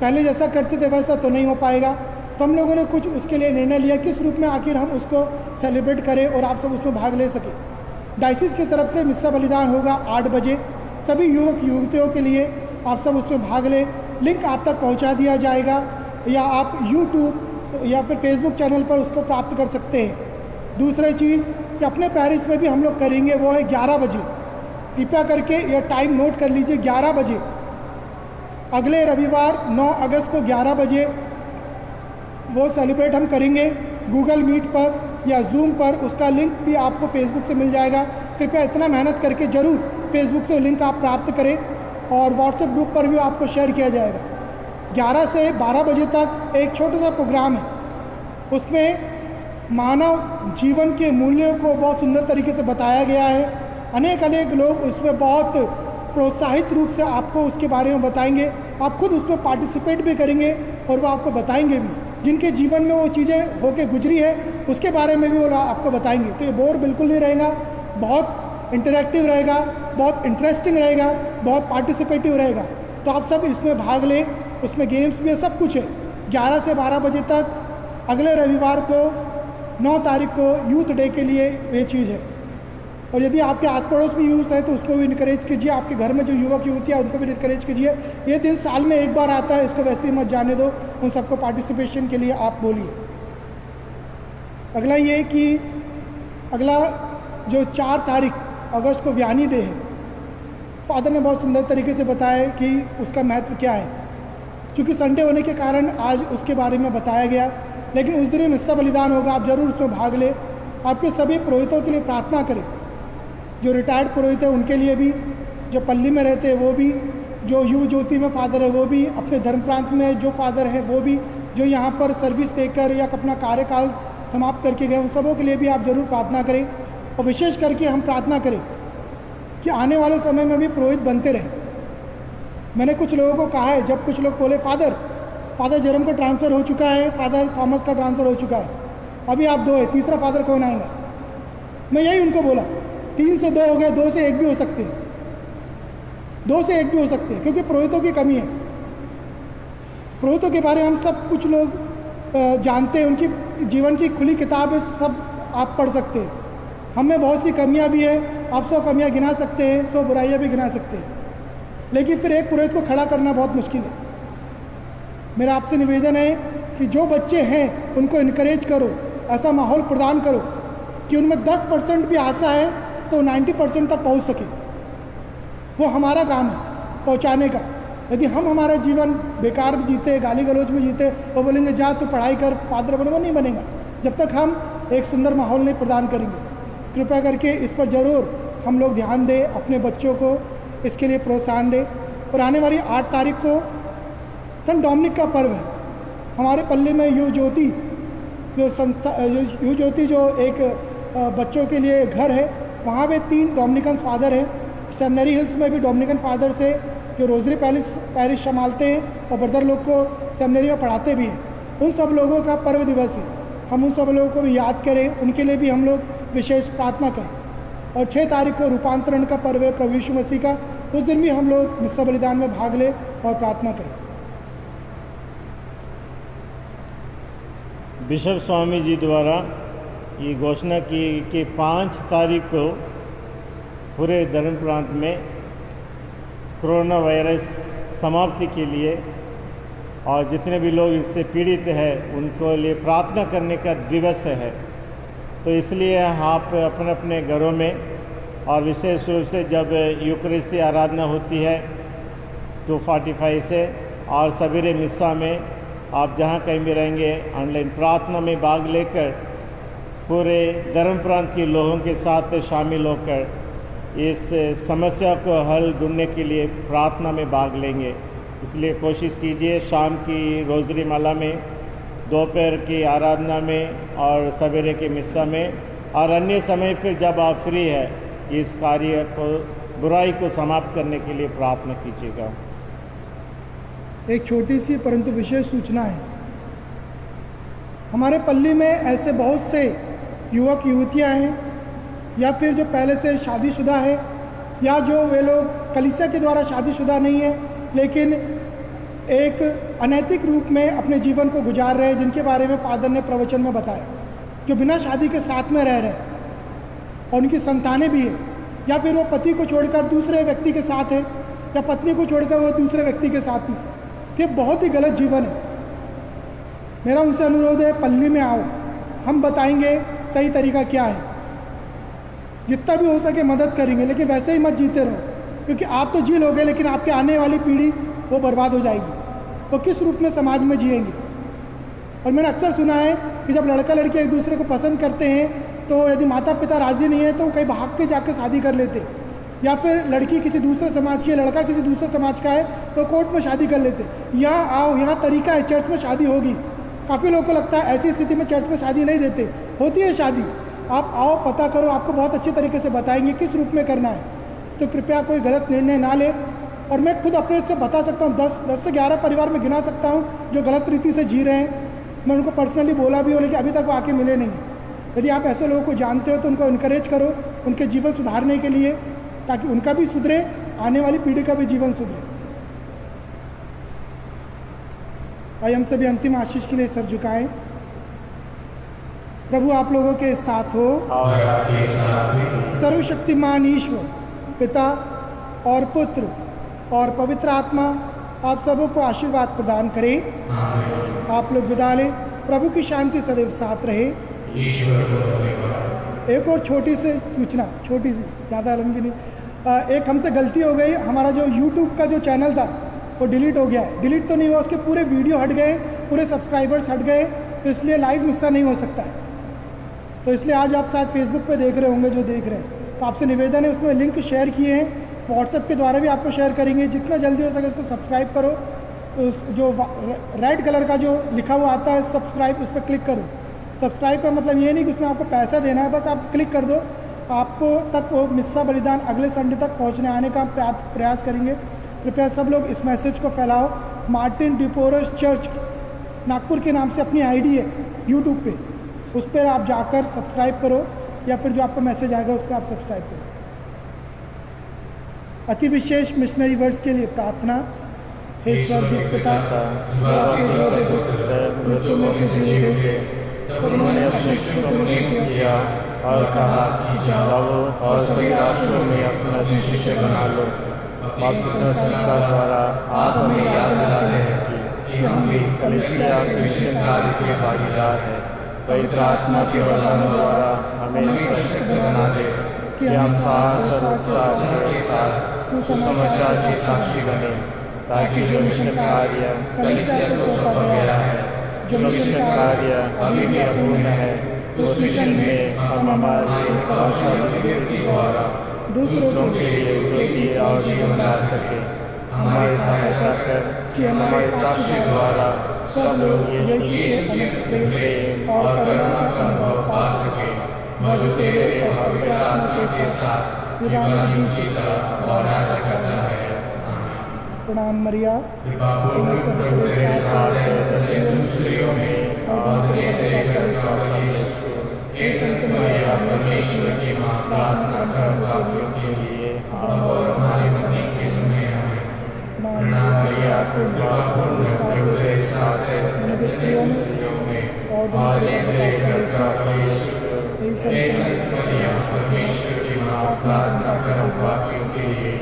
पहले जैसा करते थे वैसा तो नहीं हो पाएगा, तो हम लोगों ने कुछ उसके लिए निर्णय लिया किस रूप में आखिर हम उसको सेलिब्रेट करें और आप सब उसमें भाग ले सकें। डायसिस की तरफ से मिस्सा बलिदान होगा 8 बजे। सभी युवक युवतियों के लिए आप सब उसमें भाग लें। लिंक आप तक पहुंचा दिया जाएगा या आप यूट्यूब या फिर फेसबुक चैनल पर उसको प्राप्त कर सकते हैं। दूसरी चीज़ कि अपने पेरिस में भी हम लोग करेंगे, वो है 11 बजे। कृपया करके यह टाइम नोट कर लीजिए, 11 बजे अगले रविवार 9 अगस्त को 11 बजे वो सेलिब्रेट हम करेंगे गूगल मीट पर या जूम पर। उसका लिंक भी आपको फेसबुक से मिल जाएगा। कृपया इतना मेहनत करके ज़रूर फेसबुक से लिंक आप प्राप्त करें और व्हाट्सएप ग्रुप पर भी आपको शेयर किया जाएगा। 11 से 12 बजे तक एक छोटा सा प्रोग्राम है, उसमें मानव जीवन के मूल्यों को बहुत सुंदर तरीके से बताया गया है। अनेक लोग उसमें बहुत प्रोत्साहित रूप से आपको उसके बारे में बताएंगे। आप खुद उसमें पार्टिसिपेट भी करेंगे और वो आपको बताएंगे भी, जिनके जीवन में वो चीज़ें होके गुजरी है उसके बारे में भी वो आपको बताएंगे। तो ये बोर बिल्कुल नहीं रहेगा, बहुत इंटरेक्टिव रहेगा, बहुत इंटरेस्टिंग रहेगा, बहुत पार्टिसिपेटिव रहेगा। तो आप सब इसमें भाग लें, उसमें गेम्स भी है, सब कुछ है। 11 से 12 बजे तक अगले रविवार को 9 तारीख को यूथ डे के लिए ये चीज़ है। और यदि आपके आस पड़ोस में यूथ है तो उसको भी इनकरेज कीजिए। आपके घर में जो युवक युवतियाँ उनको भी इनकरेज कीजिए। ये दिन साल में एक बार आता है, इसको वैसे ही मत जाने दो। उन सबको पार्टिसिपेशन के लिए आप बोलिए। अगला ये कि अगला जो 4 तारीख अगस्त को व्यानी डे है, फादर ने बहुत सुंदर तरीके से बताया कि उसका महत्व क्या है। क्योंकि संडे होने के कारण आज उसके बारे में बताया गया, लेकिन उस दिन मिस्सा बलिदान होगा, आप ज़रूर उसमें भाग लें। आपके सभी पुरोहितों के लिए प्रार्थना करें, जो रिटायर्ड पुरोहित है उनके लिए भी, जो पल्ली में रहते हैं वो भी, जो युव ज्योति में फादर है वो भी, अपने धर्म प्रांत में जो फादर है वो भी, जो यहाँ पर सर्विस देकर या अपना कार्यकाल समाप्त करके गए, उन सबों के लिए भी आप ज़रूर प्रार्थना करें। और विशेष करके हम प्रार्थना करें कि आने वाले समय में भी पुरोहित बनते रहें। मैंने कुछ लोगों को कहा है, जब कुछ लोग बोले फादर जेरम का ट्रांसफ़र हो चुका है, फादर थॉमस का ट्रांसफ़र हो चुका है, अभी आप 2 है, तीसरा फादर कौन आएगा? मैं यही उनको बोला, 3 से 2 हो गए, 2 से 1 भी हो सकते हैं, 2 से 1 भी हो सकते हैं, क्योंकि पुरोहितों की कमी है। पुरोहितों के बारे में हम सब कुछ लोग जानते हैं, उनकी जीवन की खुली किताब है, सब आप पढ़ सकते हैं। हम में बहुत सी कमियां भी हैं, आप 100 कमियां गिना सकते हैं, 100 बुराइयां भी गिना सकते हैं, लेकिन फिर एक पुरोहित को खड़ा करना बहुत मुश्किल है। मेरा आपसे निवेदन है कि जो बच्चे हैं उनको इनकरेज करो, ऐसा माहौल प्रदान करो कि उनमें 10% भी आशा है तो 90% तक पहुंच सके। वो हमारा काम है पहुंचाने का। यदि हम हमारा जीवन बेकार में जीते, गाली गलौज में जीते, वो बोलेंगे जा तू पढ़ाई कर, फादर बनो, वो नहीं बनेगा जब तक हम एक सुंदर माहौल नहीं प्रदान करेंगे। कृपया करके इस पर ज़रूर हम लोग ध्यान दें, अपने बच्चों को इसके लिए प्रोत्साहन दें। और आने वाली 8 तारीख को संत डोमिनिक का पर्व है। हमारे पल्ले में युव ज्योति जो संस्था, युव ज्योति जो एक बच्चों के लिए घर है, वहाँ पे 3 डोमिनिकन फादर हैं। सेमिनरी हिल्स में भी डोमिनिकन फादर से जो रोजरी पैरिश संभालते हैं और ब्रदर लोग को सेमिनरी में पढ़ाते भी हैं, उन सब लोगों का पर्व दिवस है। हम उन सब लोगों को भी याद करें, उनके लिए भी हम लोग विशेष प्रार्थना करें। और 6 तारीख को रूपांतरण का पर्व है प्रभु यीशु मसीह का, उस दिन भी हम लोग मिस्सा बलिदान में भाग लें और प्रार्थना करें। बिशप स्वामी जी द्वारा ये घोषणा की कि 5 तारीख को पूरे धर्म प्रांत में कोरोना वायरस समाप्ति के लिए और जितने भी लोग इससे पीड़ित हैं उनको लिए प्रार्थना करने का दिवस है। तो इसलिए आप अपने अपने घरों में और विशेष रूप से जब यूकरिस्ती आराधना होती है 2:45 से और सवेरे मिस्सा में आप जहाँ कहीं भी रहेंगे ऑनलाइन प्रार्थना में भाग लेकर पूरे धर्म प्रांत के लोगों के साथ शामिल होकर इस समस्या को हल ढूंढने के लिए प्रार्थना में भाग लेंगे। इसलिए कोशिश कीजिए शाम की रोज़री माला में, दोपहर की आराधना में और सवेरे के मिस्सा में और अन्य समय पर जब आप फ्री है इस कार्य को, बुराई को समाप्त करने के लिए प्रार्थना कीजिएगा। एक छोटी सी परंतु विशेष सूचना है। हमारे पल्ली में ऐसे बहुत से युवक युवतियां हैं या फिर जो पहले से शादीशुदा है या जो वे लोग कलीसिया के द्वारा शादीशुदा नहीं है लेकिन एक अनैतिक रूप में अपने जीवन को गुजार रहे हैं, जिनके बारे में फादर ने प्रवचन में बताया, जो बिना शादी के साथ में रह रहे हैं और उनकी संतानें भी है, या फिर वो पति को छोड़कर दूसरे व्यक्ति के साथ है या पत्नी को छोड़कर वो दूसरे व्यक्ति के साथ में। ये बहुत ही गलत जीवन है। मेरा उनसे अनुरोध है, पल्ली में आओ, हम बताएंगे सही तरीका क्या है, जितना भी हो सके मदद करेंगे, लेकिन वैसे ही मत जीते रहो, क्योंकि आप तो जी लोगे लेकिन आपके आने वाली पीढ़ी वो बर्बाद हो जाएगी, वो किस रूप में समाज में जिएंगे। और मैंने अक्सर सुना है कि जब लड़का लड़की एक दूसरे को पसंद करते हैं तो यदि माता पिता राज़ी नहीं है तो कहीं भाग के जाकर शादी कर लेते, या फिर लड़की किसी दूसरे समाज की है, लड़का किसी दूसरे समाज का है तो कोर्ट में शादी कर लेते। यहाँ आओ, यहाँ तरीका है, चर्च में शादी होगी। काफ़ी लोगों को लगता है ऐसी स्थिति में चर्च में शादी नहीं देते, होती है शादी। आप आओ, पता करो, आपको बहुत अच्छे तरीके से बताएंगे किस रूप में करना है। तो कृपया कोई गलत निर्णय ना ले। और मैं खुद अपने से बता सकता हूँ, 10 से 11 परिवार में गिना सकता हूँ जो गलत रीति से जी रहे हैं। मैं उनको पर्सनली बोला भी हो, लेकिन अभी तक वो आके मिले नहीं। यदि आप ऐसे लोगों को जानते हो तो उनको इनकरेज करो उनके जीवन सुधारने के लिए, ताकि उनका भी सुधरे, आने वाली पीढ़ी का भी जीवन सुधरे। आइए हम सभी अंतिम आशीष के लिए सर झुकाएं। प्रभु आप लोगों के साथ हो और आपके साथ भी। सर्वशक्तिमान ईश्वर पिता और पुत्र और पवित्र आत्मा आप सबों को आशीर्वाद प्रदान करे। आमीन। आप लोग विदा लें। प्रभु की शांति सदैव साथ रहे। ईश्वर को धन्यवाद। एक और छोटी सी सूचना, छोटी सी, ज़्यादा लंबी नहीं। एक हमसे गलती हो गई, हमारा जो YouTube का जो चैनल था वो डिलीट हो गया है। डिलीट तो नहीं हुआ, उसके पूरे वीडियो हट गए, पूरे सब्सक्राइबर्स हट गए, तो इसलिए लाइव मिस्सा नहीं हो सकता है। तो इसलिए आज आप शायद फेसबुक पे देख रहे होंगे, जो देख रहे हैं, तो आपसे निवेदन है उसमें लिंक शेयर किए हैं, व्हाट्सएप के द्वारा भी आपको शेयर करेंगे। जितना जल्दी हो सके उसको सब्सक्राइब करो। उस जो रेड कलर का जो लिखा हुआ आता है सब्सक्राइब, उस पर क्लिक करो। सब्सक्राइब का मतलब ये नहीं कि उसमें आपको पैसा देना है, बस आप क्लिक कर दो, आपको तक वो मिस्सा बलिदान अगले संडे तक पहुंचने आने का प्रयास करेंगे। कृपया सब लोग इस मैसेज को फैलाओ। मार्टिन डिपोरस चर्च नागपुर के नाम से अपनी आईडी है यूट्यूब पे, उस पर आप जाकर सब्सक्राइब करो, या फिर जो आपको मैसेज आएगा उस पर आप सब्सक्राइब करो। अति विशेष मिशनरी वर्ड्स के लिए प्रार्थना। हे स्वर्गीय पिता, जो आपके पुत्र मृत्युओं में से जी उठे, तब उन्होंने अपने शिष्यों को नियुक्त किया और कहा कि जाओ और सभी राष्ट्रों में अपना शिष्य बना लो। पवित्र संस्कार द्वारा आप हमें याद दिलाते हैं कि हम भी कलीसिया के कार्य के भागीदार हैं। पवित्र आत्मा के वरदान द्वारा हमें सशक्त बना दे कि हम साहस और उत्साह के साथ सुसमाचार के साक्षी बने, ताकि जो मिशन कार्य कलीसिया को सौंपा गया है, जो मिशन कार्य अभी भी अपूर्ण है, उस मिशन में हम हमारे अभिव्यक्ति द्वारा दूसरों के लिए उपयोगी और जीवन ला सके। हमारी सहायता कर कि हमारे साक्ष्य द्वारा सब लोग यीशु के प्रेम और करुणा का अनुभव पा सके, जो तेरे पवित्र आत्मा के साथ युगानुयुग जीता और राज्य करता है। प्रणाम मरिया, कृपा पूर्ण प्रभु तेरे साथ है, तेरे स्त्रियों में और तेरे गर्भ का फल यीशु। हे संत मरिया परमेश्वर की माँ, प्रार्थना कर पापियों के लिए अब और हमारे मरने के समय हमें। प्रणाम मरिया, कृपा पूर्ण प्रभु तेरे साथ है, तेरे स्त्रियों में और तेरे गर्भ का फल यीशु। हे संत मरिया परमेश्वर की माँ, प्रार्थना कर पापियों के लिए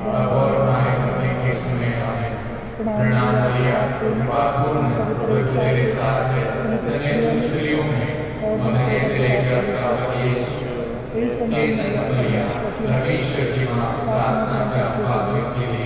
अब और हमारे मरने के समय हमें। प्रणाम मरिया, कृपा पूर्ण प्रभु तेरे साथ है, तेरे स्त्रियों में और तेरे गर्भ का फल यीशु। हे संत मरिया परमेश्वर की माँ, प्रार्थना कर पापियों के लिए